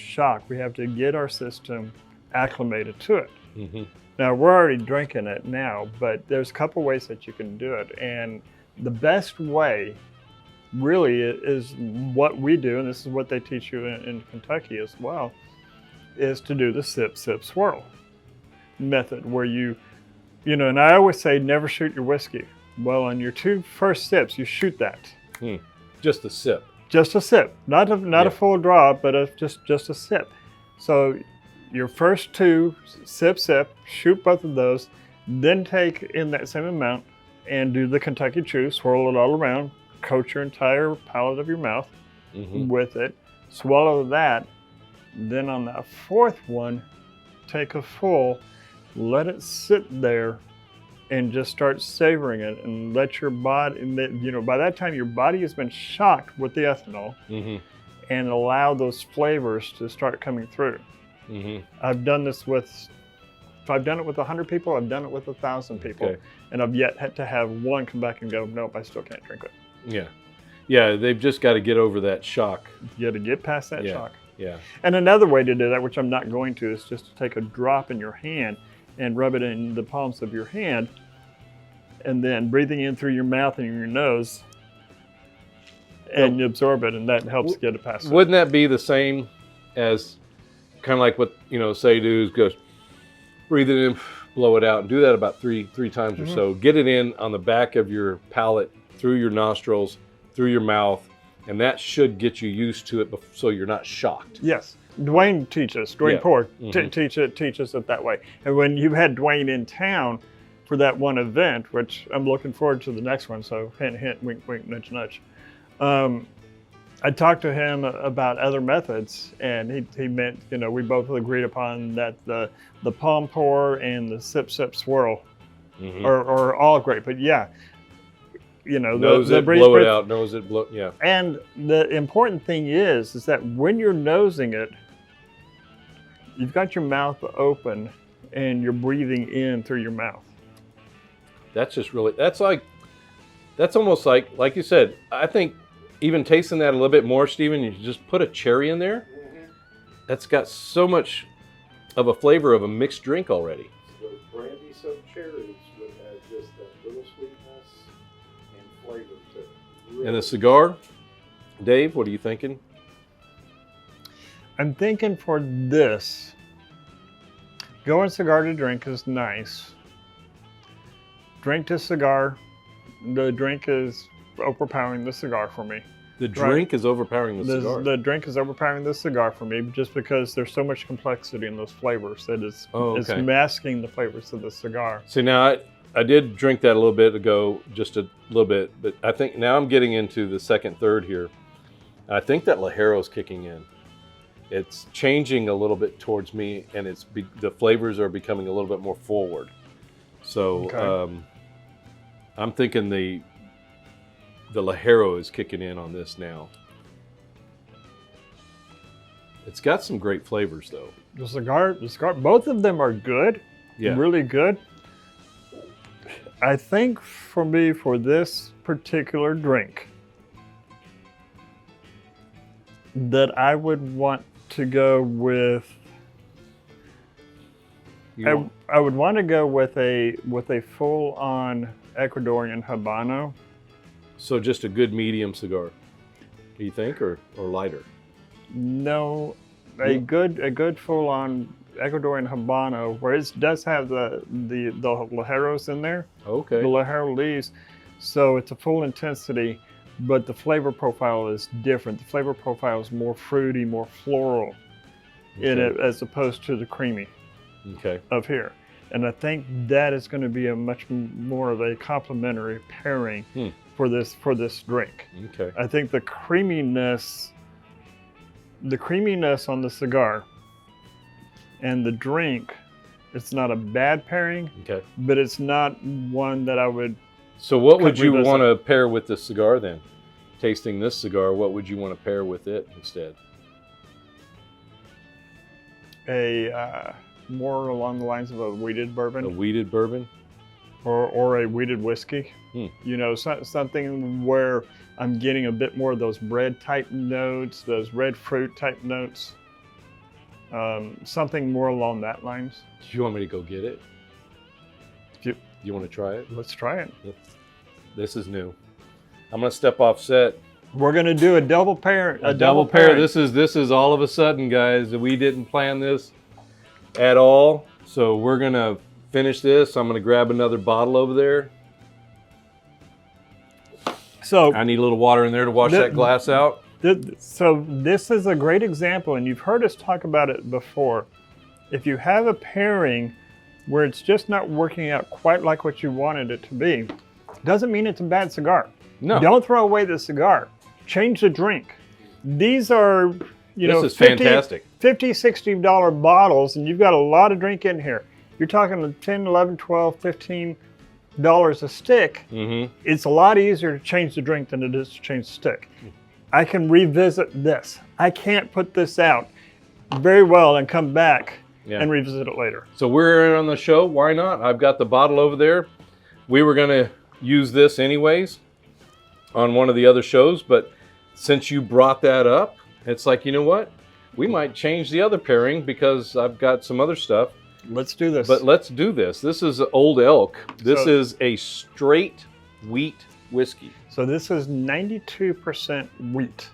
we have to get our system acclimated to it. Now, we're already drinking it now, but there's a couple ways that you can do it. And the best way really is what we do, and this is what they teach you in Kentucky as well, is to do the sip, sip, swirl method, where you know, and I always say never shoot your whiskey. Well, on your 2 first sips, you shoot that. Just a sip. Just a sip, not a full draw, but just a sip. So your first 2, sip, shoot both of those, then take in that same amount and do the Kentucky Chew, swirl it all around, coat your entire palate of your mouth with it, swallow that, then on that 4th one, take a full, let it sit there, and just start savoring it, and let your body, you know, by that time your body has been shocked with the ethanol, and allow those flavors to start coming through. I've done this with, if I've done it with 100 people, I've done it with 1,000 people, and I've yet had to have one come back and go, nope, I still can't drink it. Yeah, they've just got to get over that shock. You got to get past that shock. Yeah. And another way to do that, which I'm not going to, is just to take a drop in your hand and rub it in the palms of your hand, and then breathing in through your mouth and your nose, and you absorb it, and that helps get it past it. Wouldn't that be the same as kind of like what, you know, say dudes goes, breathe it in, blow it out, and do that about three times or so. Get it in on the back of your palate, through your nostrils, through your mouth, and that should get you used to it so you're not shocked. Yes. Dwayne Poor teaches it that way. And when you had Dwayne in town for that one event, which I'm looking forward to the next one, so hint, hint, wink, wink, nudge, nudge. I talked to him about other methods, and he meant, you know, we both agreed upon that the palm pour and the sip, sip, swirl are all great. But yeah, you know, nose it, blow it out, nose it, blow, yeah. And the important thing is that when you're nosing it, you've got your mouth open and you're breathing in through your mouth. That's just really, that's almost like you said, I think even tasting that a little bit more, Stephen, you just put a cherry in there. That's got so much of a flavor of a mixed drink already. Those brandy soaked cherries would add just that little sweetness and flavor to it. Really. And the cigar, Dave, what are you thinking? I'm thinking for this, going cigar to drink is nice. Drink to cigar, the drink is overpowering the cigar for me. The drink is overpowering the cigar? The drink is overpowering the cigar for me, just because there's so much complexity in those flavors that it's masking the flavors of the cigar. See, now I did drink that a little bit ago, just a little bit, but I think now I'm getting into the second, third here. I think that Ligero's kicking in. It's changing a little bit towards me, and the flavors are becoming a little bit more forward. So I'm thinking the Ligero is kicking in on this now. It's got some great flavors though. The cigar, both of them are good, really good. I think for me, for this particular drink, that I would want to go with, I would want to go with a full-on Ecuadorian Habano. So just a good medium cigar, do you think, or lighter? No, a good full-on Ecuadorian Habano, where it does have the Ligeros in there. Okay. The Ligero leaves, So it's a full intensity, but the flavor profile is different. The flavor profile is more fruity, more floral in it, as opposed to the creamy of here. And I think that is going to be a much more of a complementary pairing for this drink. I think the creaminess on the cigar and the drink, it's not a bad pairing, but it's not one that I would. So what would you want to pair with this cigar then? Tasting this cigar, what would you want to pair with it instead? More along the lines of a wheated bourbon. A wheated bourbon? Or a wheated whiskey. You know, something where I'm getting a bit more of those bread type notes, those red fruit type notes. Something more along that lines. Do you want me to go get it? You want to try it? Let's try it. This is new. I'm going to step off set. We're going to do a double pair. A double pair. This is all of a sudden, guys. We didn't plan this at all. So we're going to finish this. I'm going to grab another bottle over there. So I need a little water in there to wash that glass out. So this is a great example, and you've heard us talk about it before. If you have a pairing where it's just not working out quite like what you wanted it to be, doesn't mean it's a bad cigar. No. Don't throw away the cigar. Change the drink. These are, this is fantastic. $50, $60 bottles, and you've got a lot of drink in here. You're talking $10, $11, $12, $15 a stick. It's a lot easier to change the drink than it is to change the stick. I can revisit this. I can't put this out very well and come back and revisit it later. So we're on the show. Why not? I've got the bottle over there. We were going to use this anyways on one of the other shows, but since you brought that up, it's like, you know what? We might change the other pairing because I've got some other stuff. Let's do this. But let's do this. This is Old Elk. This is a straight wheat whiskey. So this is 92% wheat.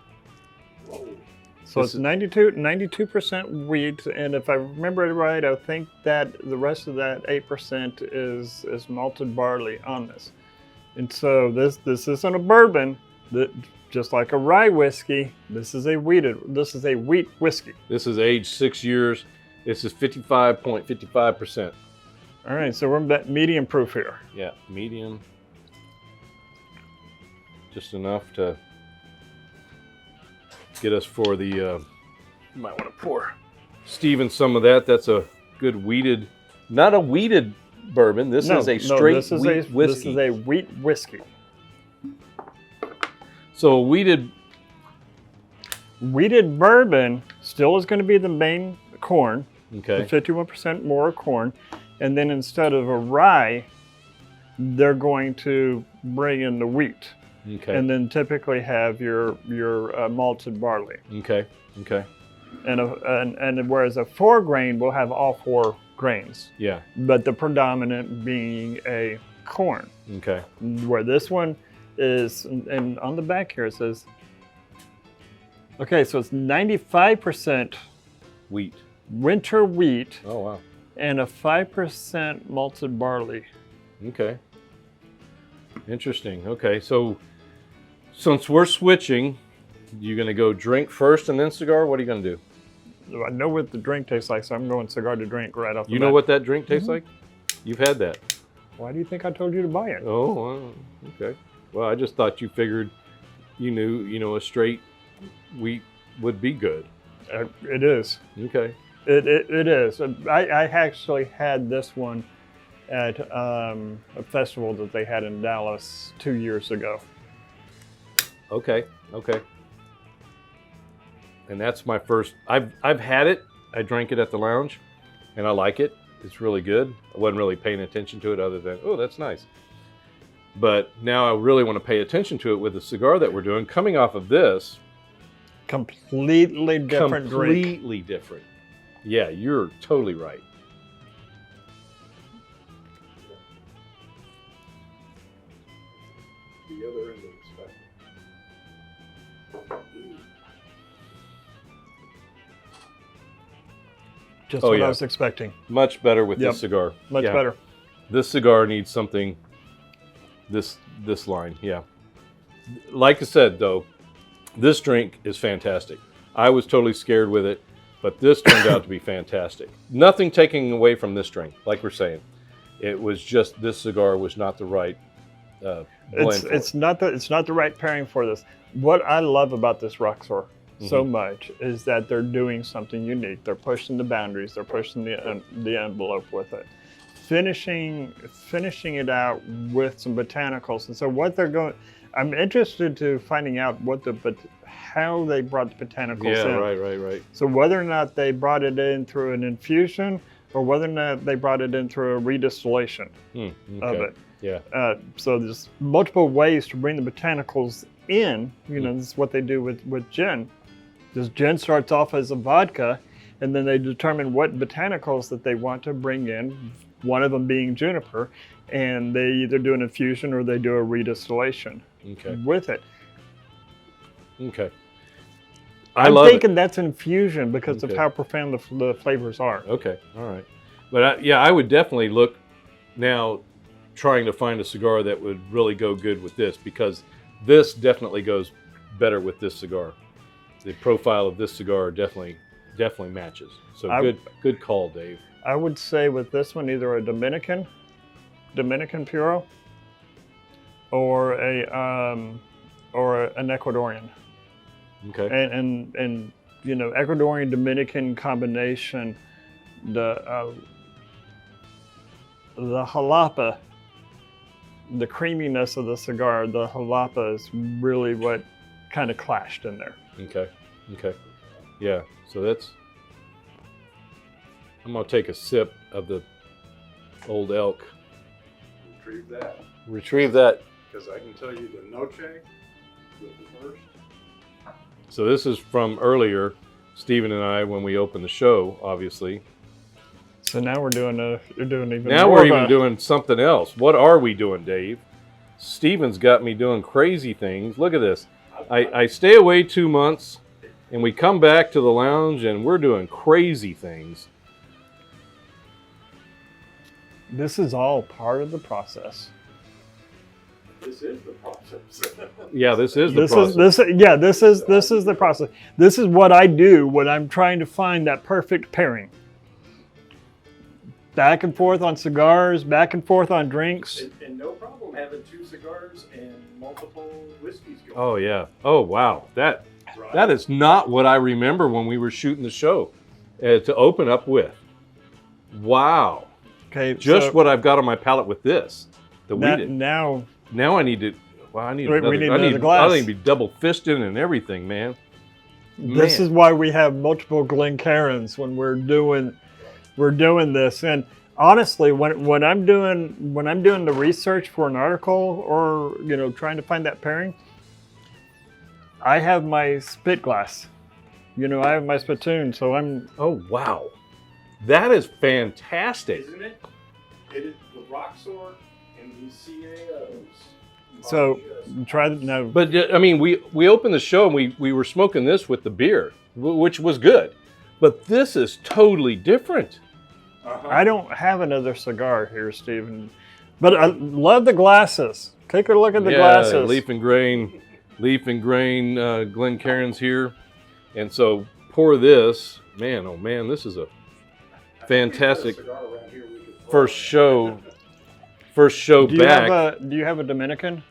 So it's 92% wheat, and if I remember it right, I think that the rest of that 8% is malted barley on this. And so this isn't a bourbon, that just like a rye whiskey. This is a wheat whiskey. This is aged 6 years. This is 55.55%. All right, so we're at medium proof here. Yeah, medium. Just enough to get us for the, you might want to pour Steven some of that. That's a good wheated, not a wheated bourbon. This is a straight wheat whiskey. This is a wheat whiskey. So wheated bourbon still is going to be the main corn. Okay. 51% more corn. And then instead of a rye, they're going to bring in the wheat. Okay. And then typically have your malted barley. Okay. Okay. And whereas a 4-grain will have all 4 grains. Yeah. But the predominant being a corn. Okay. Where this one is, and on the back here it says, okay, so it's 95% wheat. Winter wheat. Oh, wow. And a 5% malted barley. Okay. Interesting. Okay, so since we're switching, you're going to go drink first and then cigar? What are you going to do? I know what the drink tastes like, so I'm going cigar to drink right off the bat. You know what that drink tastes like? You've had that. Why do you think I told you to buy it? Oh, okay. Well, I just thought you figured you knew, a straight wheat would be good. It is. Okay. It is. I actually had this one at a festival that they had in Dallas 2 years ago. Okay. Okay. And that's my first. I've had it. I drank it at the lounge, and I like it. It's really good. I wasn't really paying attention to it other than, oh, that's nice. But now I really want to pay attention to it with the cigar that we're doing. Coming off of this. Completely different drink. Completely different. Yeah, you're totally right. The other end of the spectrum. Just what I was expecting. Much better with this cigar. Much better. This cigar needs something This line, yeah. Like I said, though, this drink is fantastic. I was totally scared with it, but this turned out to be fantastic. Nothing taking away from this drink, like we're saying. It was just this cigar was not the right blend. It's not the right pairing for this. What I love about this Roxor so much is that they're doing something unique. They're pushing the boundaries. They're pushing the envelope with it. Finishing it out with some botanicals. And so what they're going, I'm interested to finding out how they brought the botanicals in. Yeah, right. So whether or not they brought it in through an infusion or whether or not they brought it in through a redistillation of it. Yeah. So there's multiple ways to bring the botanicals in. You know, this is what they do with gin. This gin starts off as a vodka, and then they determine what botanicals that they want to bring in, one of them being juniper, and they either do an infusion or they do a redistillation with it. Okay. I'm thinking that's infusion because of how profound the flavors are. Okay, all right. But I would definitely look now trying to find a cigar that would really go good with this, because this definitely goes better with this cigar. The profile of this cigar definitely matches. So good call, Dave. I would say with this one, either a Dominican Puro, or an Ecuadorian. Okay. And you know, Ecuadorian Dominican combination, the jalapa, the creaminess of the cigar, the jalapa is really what kind of clashed in there. Okay. Yeah. So I'm gonna take a sip of the Old Elk. Retrieve that. Because I can tell you the Noche was the first. So this is from earlier, Stephen and I, when we opened the show, obviously. So now we're doing doing something else. What are we doing, Dave? Stephen's got me doing crazy things. Look at this. I stay away 2 months, and we come back to the lounge, and we're doing crazy things. This is all part of the process. This is the process. Yeah, this is the process. This is the process. This is what I do when I'm trying to find that perfect pairing. Back and forth on cigars, back and forth on drinks. And no problem having 2 cigars and multiple whiskeys going. Oh yeah. Oh wow. That is not what I remember when we were shooting the show to open up with. Wow. Okay. Just what I've got on my palate with this. Now I need to. Well, I need we another. need another glass. I need to be double fisting and everything, man. This is why we have multiple Glencairns when we're doing this. And honestly, when I'm doing the research for an article or trying to find that pairing, I have my spit glass. I have my spittoon, so I'm. Oh wow, that is fantastic. Isn't it? It is the Roxor and the CAOs. So try that now. But I mean, we opened the show and we were smoking this with the beer, which was good. But this is totally different. I don't have another cigar here, Stephen, but I love the glasses. Take a look at the glasses. Leaf and grain Glencairns here. And so pour this. Man, oh man, this is a fantastic first show back. Do you have a Dominican?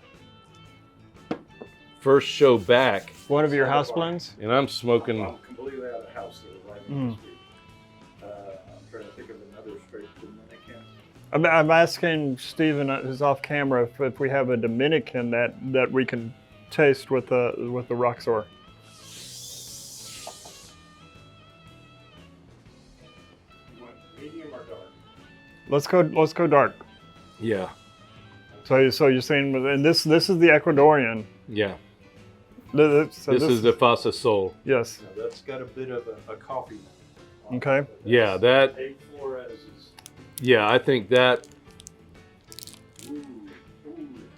First show back. One of your house blends? And I'm smoking. I'm completely out of the house. I'm trying to think of another straight Dominican. I'm asking Stephen, who's off camera, if we have a Dominican that we can taste with the Roxor. You want medium or dark? Let's go dark. Yeah. So you're saying, and this is the Ecuadorian. Yeah. This is the Fasa Sol. Yes. Now that's got a bit of a coffee. Okay. Yeah, that. 8 Flores is. Yeah, I think that. Ooh,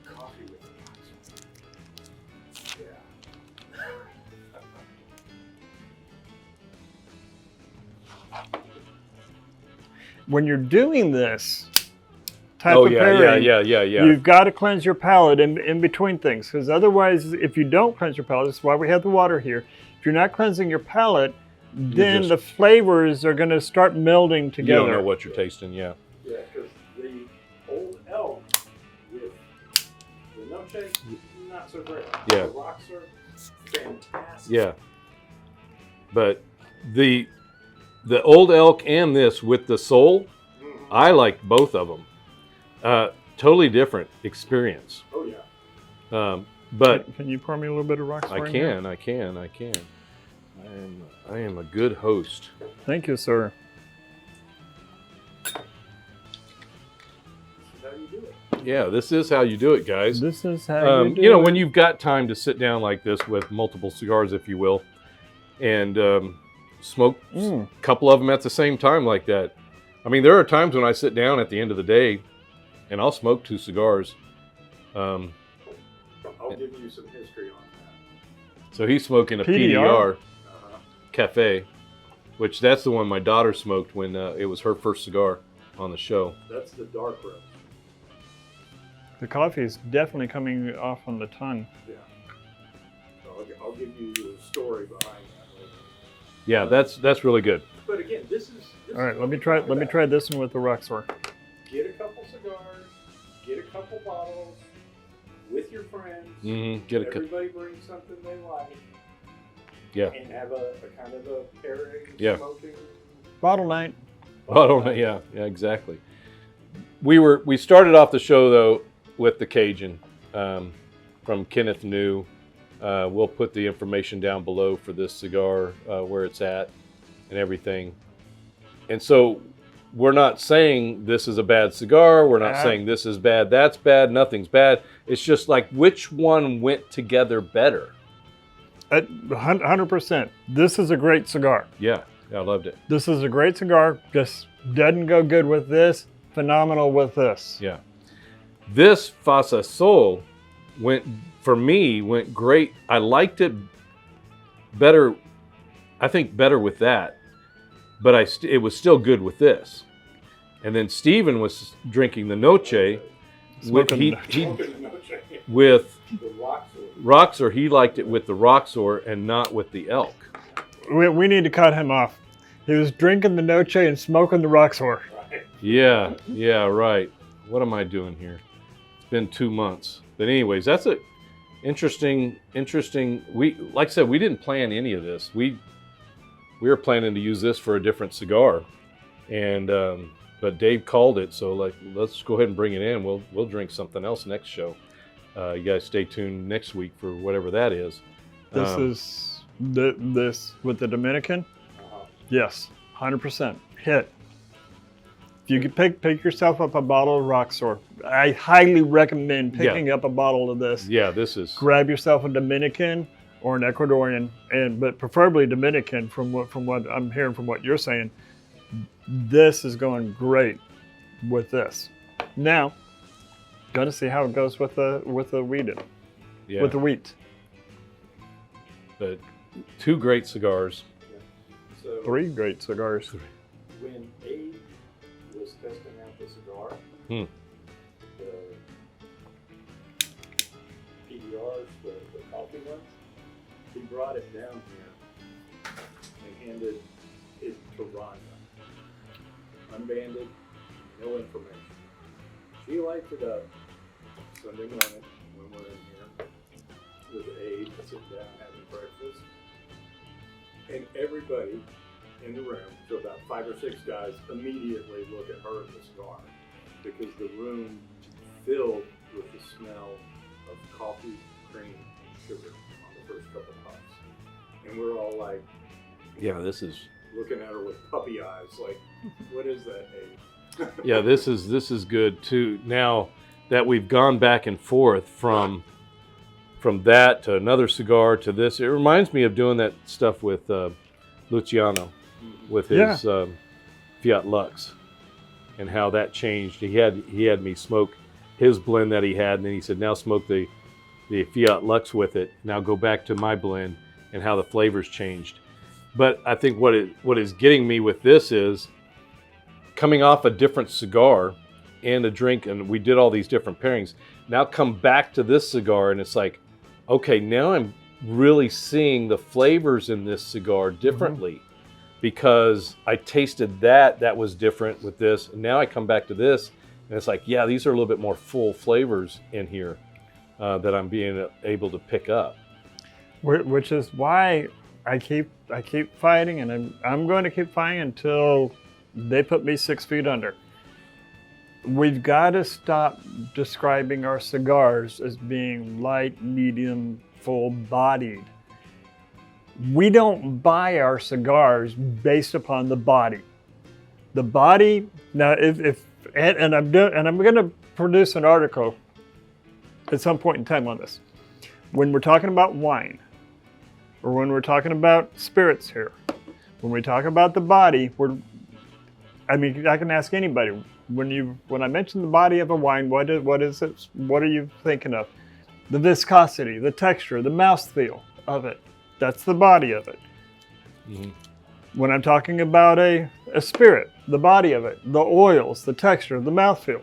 coffee with the Roxor. Yeah. When you're doing this type of pairing. Yeah. You've got to cleanse your palate in between things, because otherwise, if you don't cleanse your palate, that's why we have the water here. If you're not cleansing your palate, then the flavors are going to start melding together. You don't know what you're tasting, yeah. Yeah, because the old elk with the noche, not so great. Yeah. The Roxor, fantastic. Yeah. But the old elk and this with the soul, I like both of them. Totally different experience. Oh yeah. But can you pour me a little bit of Roxor? I can. I am a good host. Thank you, sir. Yeah, this is how you do it, guys. This is how you do you know, it. when you've got time to sit down like this with multiple cigars, if you will, and smoke a couple of them at the same time like that. I mean, there are times when I sit down at the end of the day and I'll smoke 2 cigars. I'll give you some history on that. So he's smoking a PDR Cafe, which that's the one my daughter smoked when it was her first cigar on the show. That's the dark roast. The coffee is definitely coming off on the tongue. Yeah. So I'll give you the story behind that later. Yeah, that's really good. But again, this is All right, let me try this one with the Roxor. Get a couple cigars, get a couple bottles with your friends. Everybody bring something they like. Yeah. And have a kind of a pairing, smoking. Bottle night. Yeah, exactly. We started off the show though with the Cajun from Kaneux. We'll put the information down below for this cigar, where it's at and everything. And so we're not saying this is a bad cigar. We're not saying this is bad, that's bad, nothing's bad. It's just like which one went together better. 100%. This is a great cigar. Yeah, I loved it. This is a great cigar. Just doesn't go good with this. Phenomenal with this. Yeah. This Fasa Sol went great. I liked it better. I think better with that, but it was still good with this. And then Steven was drinking the Noche with Roxor. He liked it with the Roxor and not with the elk. We need to cut him off. He was drinking the Noche and smoking the Roxor. Yeah, right. What am I doing here? It's been 2 months. But anyways, that's a interesting. Like I said, we didn't plan any of this. We were planning to use this for a different cigar, and but Dave called it, so like let's go ahead and bring it in. We'll drink something else next show. You guys stay tuned next week for whatever that is. This is this with the Dominican. Yes, 100% hit. If you could pick yourself up a bottle of Roxor, I highly recommend picking up a bottle of this. Yeah, this is. Grab yourself a Dominican or an Ecuadorian, but preferably Dominican. From what I'm hearing from what you're saying, this is going great with this. Now, gonna see how it goes with the wheated, with the wheat. But 2 great cigars. So 3 great cigars. when Abe was testing out the cigar, the PDRs, the coffee ones, he brought it down here and handed it to Rhonda. Unbanded, no information. She lights it up Sunday morning when we're in here with Abe sitting down having breakfast. And everybody in the room, so about 5 or 6 guys, immediately look at her and the cigar because the room filled with the smell of coffee, cream, and sugar on the first couple puffs. And we're all like, Yeah, this is. looking at her with puppy eyes, like, what is that, Abe? Yeah, this is good too. Now that we've gone back and forth from that to another cigar to this, it reminds me of doing that stuff with Luciano, with his Fiat Lux, and how that changed. He had me smoke his blend that he had, and then he said, now smoke the Fiat Lux with it. Now go back to my blend, and how the flavors changed. But I think what is getting me with this is coming off a different cigar and a drink, and we did all these different pairings. Now come back to this cigar, and it's like, okay, now I'm really seeing the flavors in this cigar differently, because I tasted that was different with this, and now I come back to this, and it's like, yeah, these are a little bit more full flavors in here that I'm being able to pick up. Which is why I keep fighting, and I'm going to keep fighting until they put me 6 feet under. We've got to stop describing our cigars as being light, medium, full-bodied. We don't buy our cigars based upon the body. The body, now and I'm going to produce an article at some point in time on this. When we're talking about wine, or when we're talking about spirits here, when we talk about the body, I can ask anybody, when I mention the body of a wine, what is it? What are you thinking of? The viscosity, the texture, the mouthfeel of it. That's the body of it. Mm-hmm. When I'm talking about a spirit, the body of it, the oils, the texture, the mouthfeel.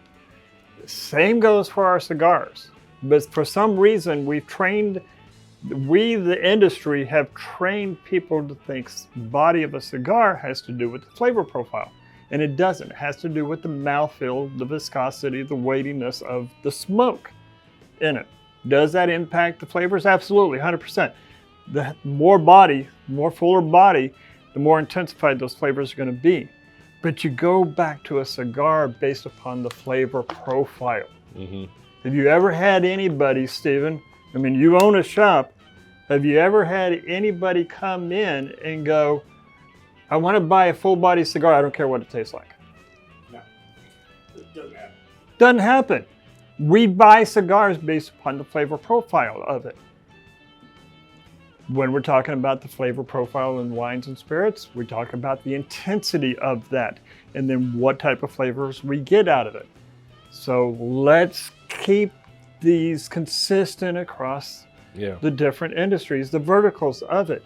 Same goes for our cigars. But for some reason, the industry have trained people to think the body of a cigar has to do with the flavor profile. And it doesn't. It has to do with the mouthfeel, the viscosity, the weightiness of the smoke in it. Does that impact the flavors? Absolutely, 100%. The more fuller body, the more intensified those flavors are going to be. But you go back to a cigar based upon the flavor profile. Mm-hmm. Have you ever had anybody, Stephen, you own a shop, have you ever had anybody come in and go, I want to buy a full body cigar, I don't care what it tastes like? No, it doesn't happen. Doesn't happen. We buy cigars based upon the flavor profile of it. When we're talking about the flavor profile in wines and spirits, we talk about the intensity of that, and then what type of flavors we get out of it. So let's keep these consistent across the different industries, the verticals of it.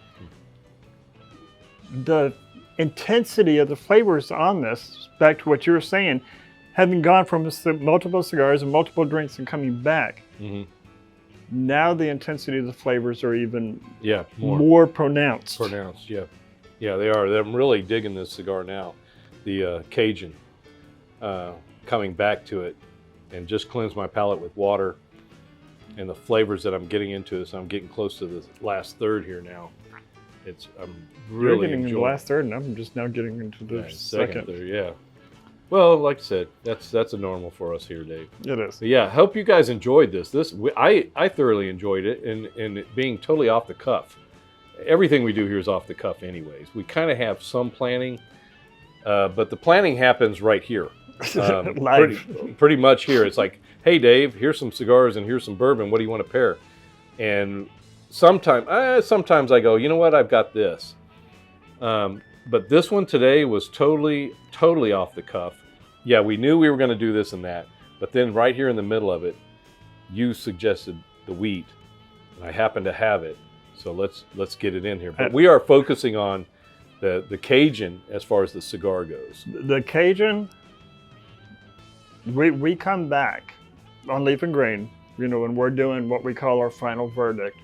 The intensity of the flavors on this, back to what you were saying, having gone from multiple cigars and multiple drinks and coming back, now the intensity of the flavors are even more pronounced. Yeah, they are. I'm really digging this cigar now. The Cajun, coming back to it, and just cleanse my palate with water, and the flavors that I'm getting into this. I'm getting close to the last third here now. I'm really You're getting enjoying the last third, and I'm just now getting into the second third. Yeah. Well, like I said, that's a normal for us here, Dave. It is. But yeah, hope you guys enjoyed this. I thoroughly enjoyed it, and it being totally off the cuff. Everything we do here is off the cuff anyways. We kind of have some planning, but the planning happens right here. Pretty much here. It's like, hey, Dave, here's some cigars and here's some bourbon. What do you want to pair? And sometimes I go, you know what? I've got this. But this one today was totally off the cuff. Yeah, we knew we were going to do this and that, but then right here in the middle of it, you suggested the wheat, and I happen to have it. So let's get it in here. But we are focusing on the Cajun as far as the cigar goes. The Cajun, we come back on Leaf and Grain, when we're doing what we call our final verdict.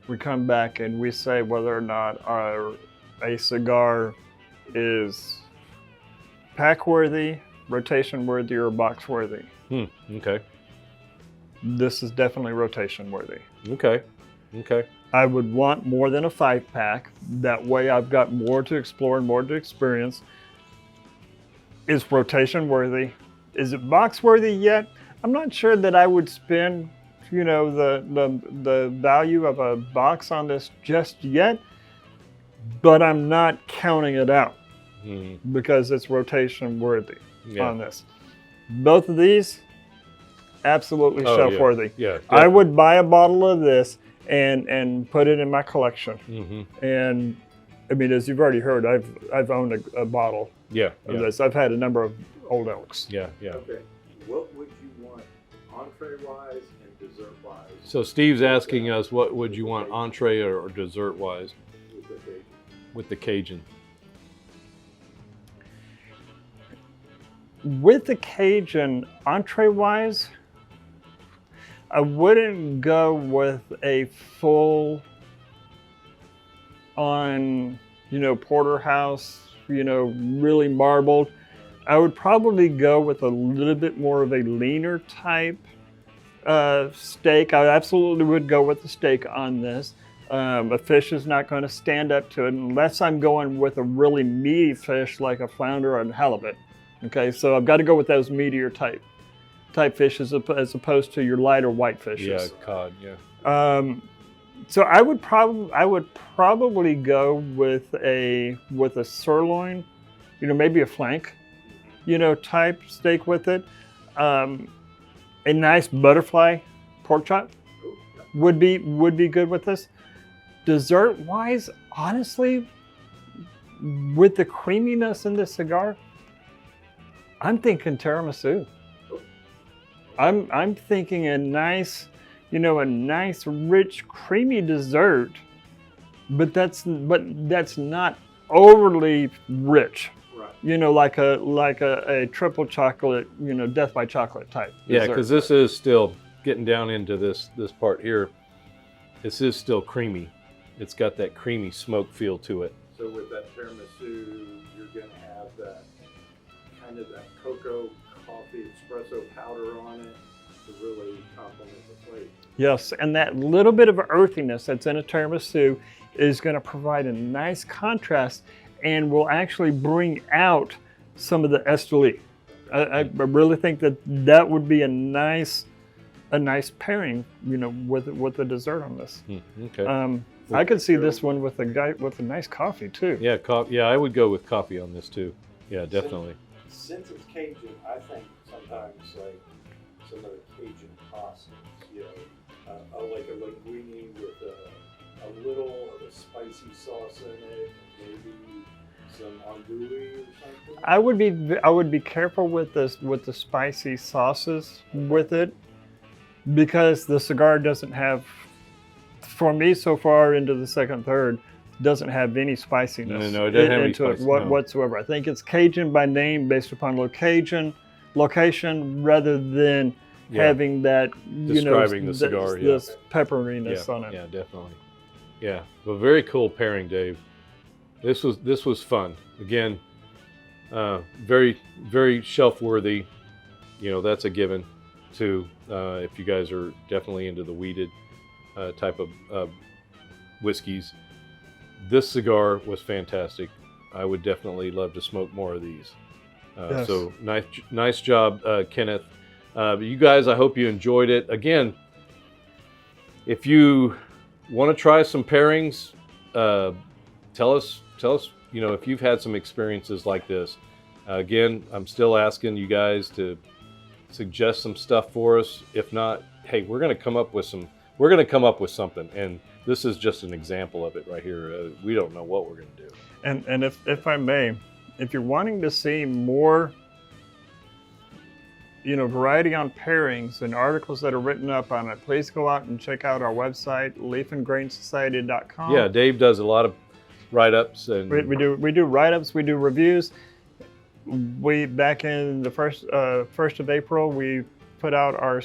We come back and we say whether or not a cigar is pack worthy, rotation worthy, or box worthy. Okay. This is definitely rotation worthy. Okay. I would want more than a 5-pack. That way I've got more to explore and more to experience. Is rotation worthy? Is it box worthy yet? I'm not sure that I would spend, the value of a box on this just yet, but I'm not counting it out because it's rotation worthy on this. Both of these, absolutely shelf worthy. Yeah, I would buy a bottle of this and put it in my collection. And as you've already heard, I've owned a bottle of this. I've had a number of Old Elks. Yeah. Okay. What would you want entree-wise and dessert-wise? So Steve's asking us, what would you want entree or dessert-wise with the Cajun? with the Cajun, entree-wise, I wouldn't go with a full on, porterhouse, really marbled. I would probably go with a little bit more of a leaner type steak. I absolutely would go with the steak on this. A fish is not going to stand up to it unless I'm going with a really meaty fish like a flounder or a halibut. Okay, so I've got to go with those meatier type fishes as opposed to your lighter white fishes. Yeah, cod. Yeah. So I would probably go with a sirloin, maybe a flank, type steak with it. A nice butterfly pork chop would be good with this. Dessert wise, honestly, with the creaminess in this cigar, I'm thinking tiramisu. I'm thinking a nice rich, creamy dessert, but that's not overly rich. Right. Like a triple chocolate, death by chocolate type. Yeah, because this is still getting down into this part here. This is still creamy. It's got that creamy smoke feel to it. So with that tiramisu, you're going to have that kind of that cocoa coffee espresso powder on it to really complement the flavor. Yes, and that little bit of earthiness that's in a tiramisu is going to provide a nice contrast and will actually bring out some of the esteli. I really think that would be a nice pairing, with the dessert on this. Okay. I could see this one with a nice coffee too. Yeah, Yeah, I would go with coffee on this too. Yeah, definitely. Since it's Cajun, I think sometimes like some of the Cajun pastas, like a linguine with a little of a spicy sauce in it, maybe some andouille or something. I would be careful with the spicy sauces with it, because the cigar doesn't have, for me so far into the second third, doesn't have any spiciness no, it doesn't have any spice, whatsoever. I think it's Cajun by name based upon location rather than having that, describing the cigar, this pepperiness on it. Yeah, definitely. Yeah, well, very cool pairing, Dave. This was fun. Again, very, very shelf worthy. That's a given too. If you guys are definitely into the weeded type of whiskeys, this cigar was fantastic. I would definitely love to smoke more of these. Yes. So nice job, Kenneth. You guys, I hope you enjoyed it. Again, if you want to try some pairings, tell us, if you've had some experiences like this. Again, I'm still asking you guys to suggest some stuff for us. If not, hey, we're going to come up with something, and this is just an example of it right here. We don't know what we're going to do. And if I may, if you're wanting to see more, variety on pairings and articles that are written up on it, please go out and check out our website, leafandgrainsociety.com. Yeah, Dave does a lot of write-ups, and we do write-ups, we do reviews. We back in the first of April, we put out our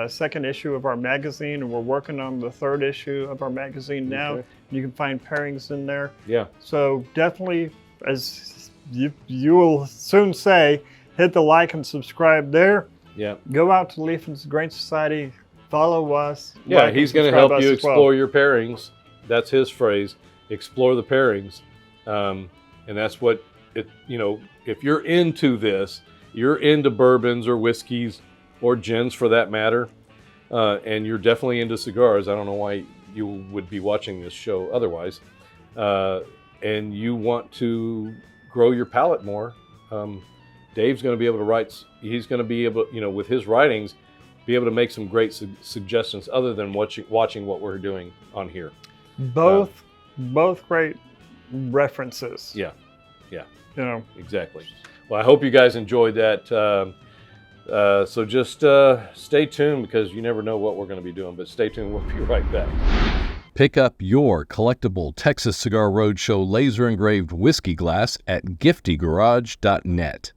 second issue of our magazine, and we're working on the third issue of our magazine now. Okay. You can find pairings in there. Yeah. So definitely, as you will soon say, hit the like and subscribe there. Yeah. Go out to Leaf and Grain Society, follow us. Yeah, like he's going to help you explore your pairings. That's his phrase, explore the pairings. And that's what if you're into this, you're into bourbons or whiskeys or gins for that matter, and you're definitely into cigars. I don't know why you would be watching this show otherwise. And you want to grow your palate more. Dave's going to be able to write. He's going to be able, with his writings, be able to make some great suggestions other than watching what we're doing on here. Both great references. Yeah. Exactly. Well, I hope you guys enjoyed that. So just stay tuned, because you never know what we're going to be doing. But stay tuned. We'll be right back. Pick up your collectible Texas Cigar Roadshow laser engraved whiskey glass at giftygarage.net.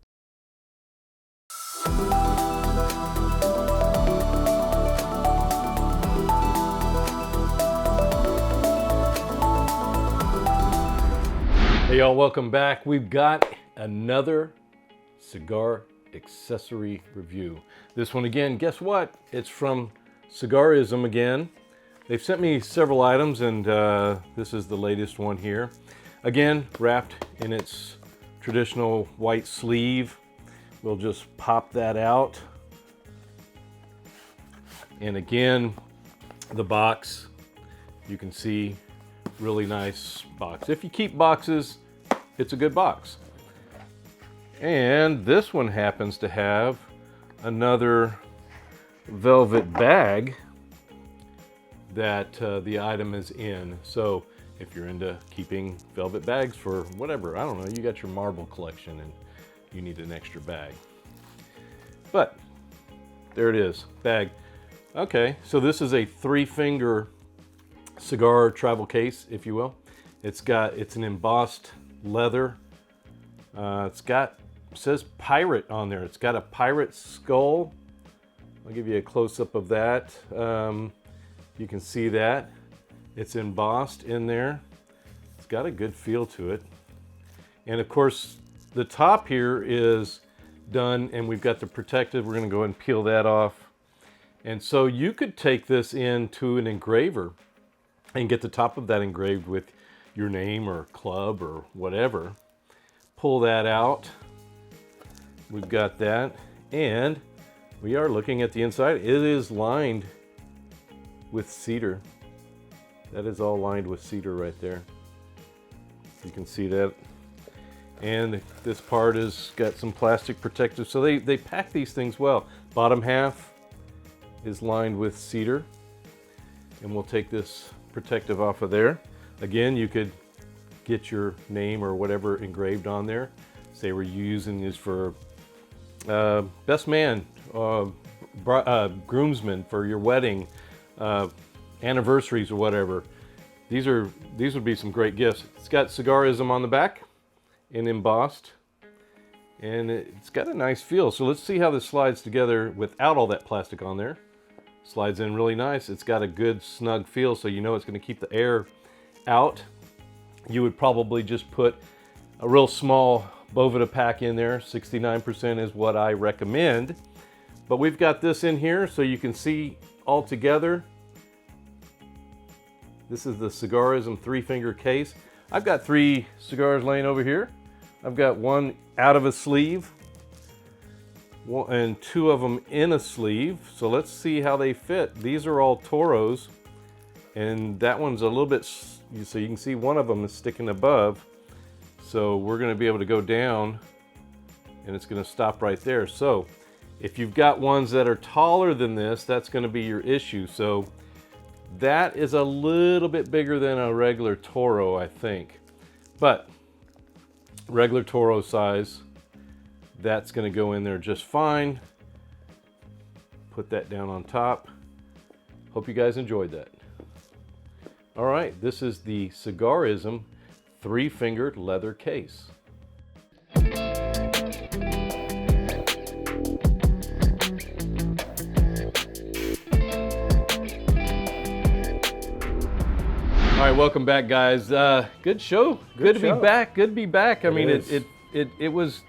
Hey y'all, welcome back. We've got another cigar accessory review. This one again, guess what? It's from Cigarism again. They've sent me several items, and this is the latest one here. Again, wrapped in its traditional white sleeve. We'll just pop that out. And again, the box, you can see, really nice box. If you keep boxes, it's a good box. And this one happens to have another velvet bag that the item is in. So if you're into keeping velvet bags for whatever, I don't know, you got your marble collection and you need an extra bag. But there it is, bag. Okay, so this is a 3-finger cigar travel case, if you will. It's an embossed leather. It says pirate on there. It's got a pirate skull. I'll give you a close-up of that. You can see that. It's embossed in there. It's got a good feel to it. And of course, the top here is done, and we've got the protective. We're gonna go ahead and peel that off. And so you could take this into an engraver and get the top of that engraved with your name or club or whatever. Pull that out. We've got that. And we are looking at the inside. It is lined with cedar. That is all lined with cedar right there. You can see that. And this part has got some plastic protective. So they pack these things well. Bottom half is lined with cedar. And we'll take this protective off of there. Again, you could get your name or whatever engraved on there. Say we're using this for best man, groomsmen for your wedding, anniversaries or whatever. These would be some great gifts. It's got Cigarism on the back and embossed, and it's got a nice feel. So let's see how this slides together without all that plastic on there. Slides in really nice. It's got a good snug feel, so you know it's going to keep the air out. You would probably just put a real small Boveda pack in there. 69% is what I recommend. But we've got this in here so you can see all together. This is the Cigarism 3-finger case. I've got 3 cigars laying over here. I've got one out of a sleeve, and 2 of them in a sleeve. So let's see how they fit. These are all Toros, and that one's a little bit, so you can see one of them is sticking above. So we're going to be able to go down, and it's going to stop right there. So if you've got ones that are taller than this, that's going to be your issue. So that is a little bit bigger than a regular Toro, I think. But regular Toro size, that's going to go in there just fine. Put that down on top. Hope you guys enjoyed that. All right, this is the Cigarism 3-fingered leather case. All right, welcome back, guys. Good show. Good to be back. Good to be back. I mean, it was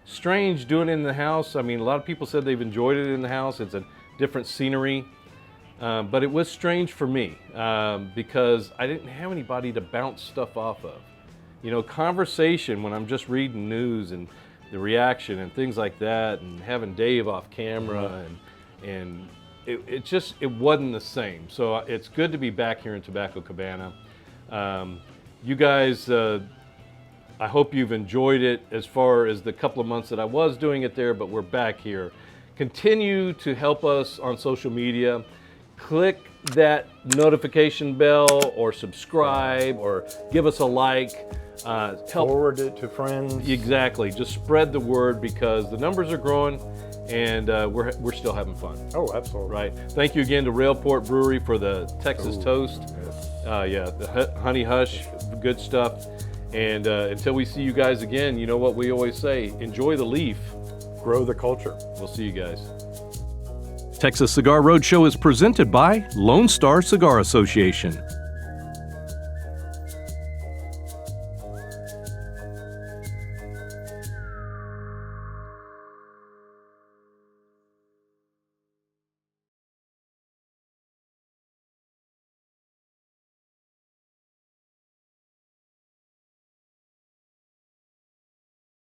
strange doing it in the house. I mean, a lot of people said they've enjoyed it in the house. It's a different scenery, but it was strange for me because I didn't have anybody to bounce stuff off of. You know, conversation when I'm just reading news and the reaction and things like that, and having Dave off camera, and it wasn't the same. So it's good to be back here in Tobacco Cabana. You guys, I hope you've enjoyed it as far as the couple of months that I was doing it there, but we're back here. Continue to help us on social media. Click that notification bell or subscribe or give us a like. Forward it to friends. Exactly. Just spread the word because the numbers are growing, and we're still having fun. Oh, absolutely. Right. Thank you again to Railport Brewery for the Texas toast. Yes. Yeah, the Honey Hush, good stuff. And until we see you guys again, you know what we always say, enjoy the leaf. Grow the culture. We'll see you guys. Texas Cigar Roadshow is presented by Lone Star Cigar Association.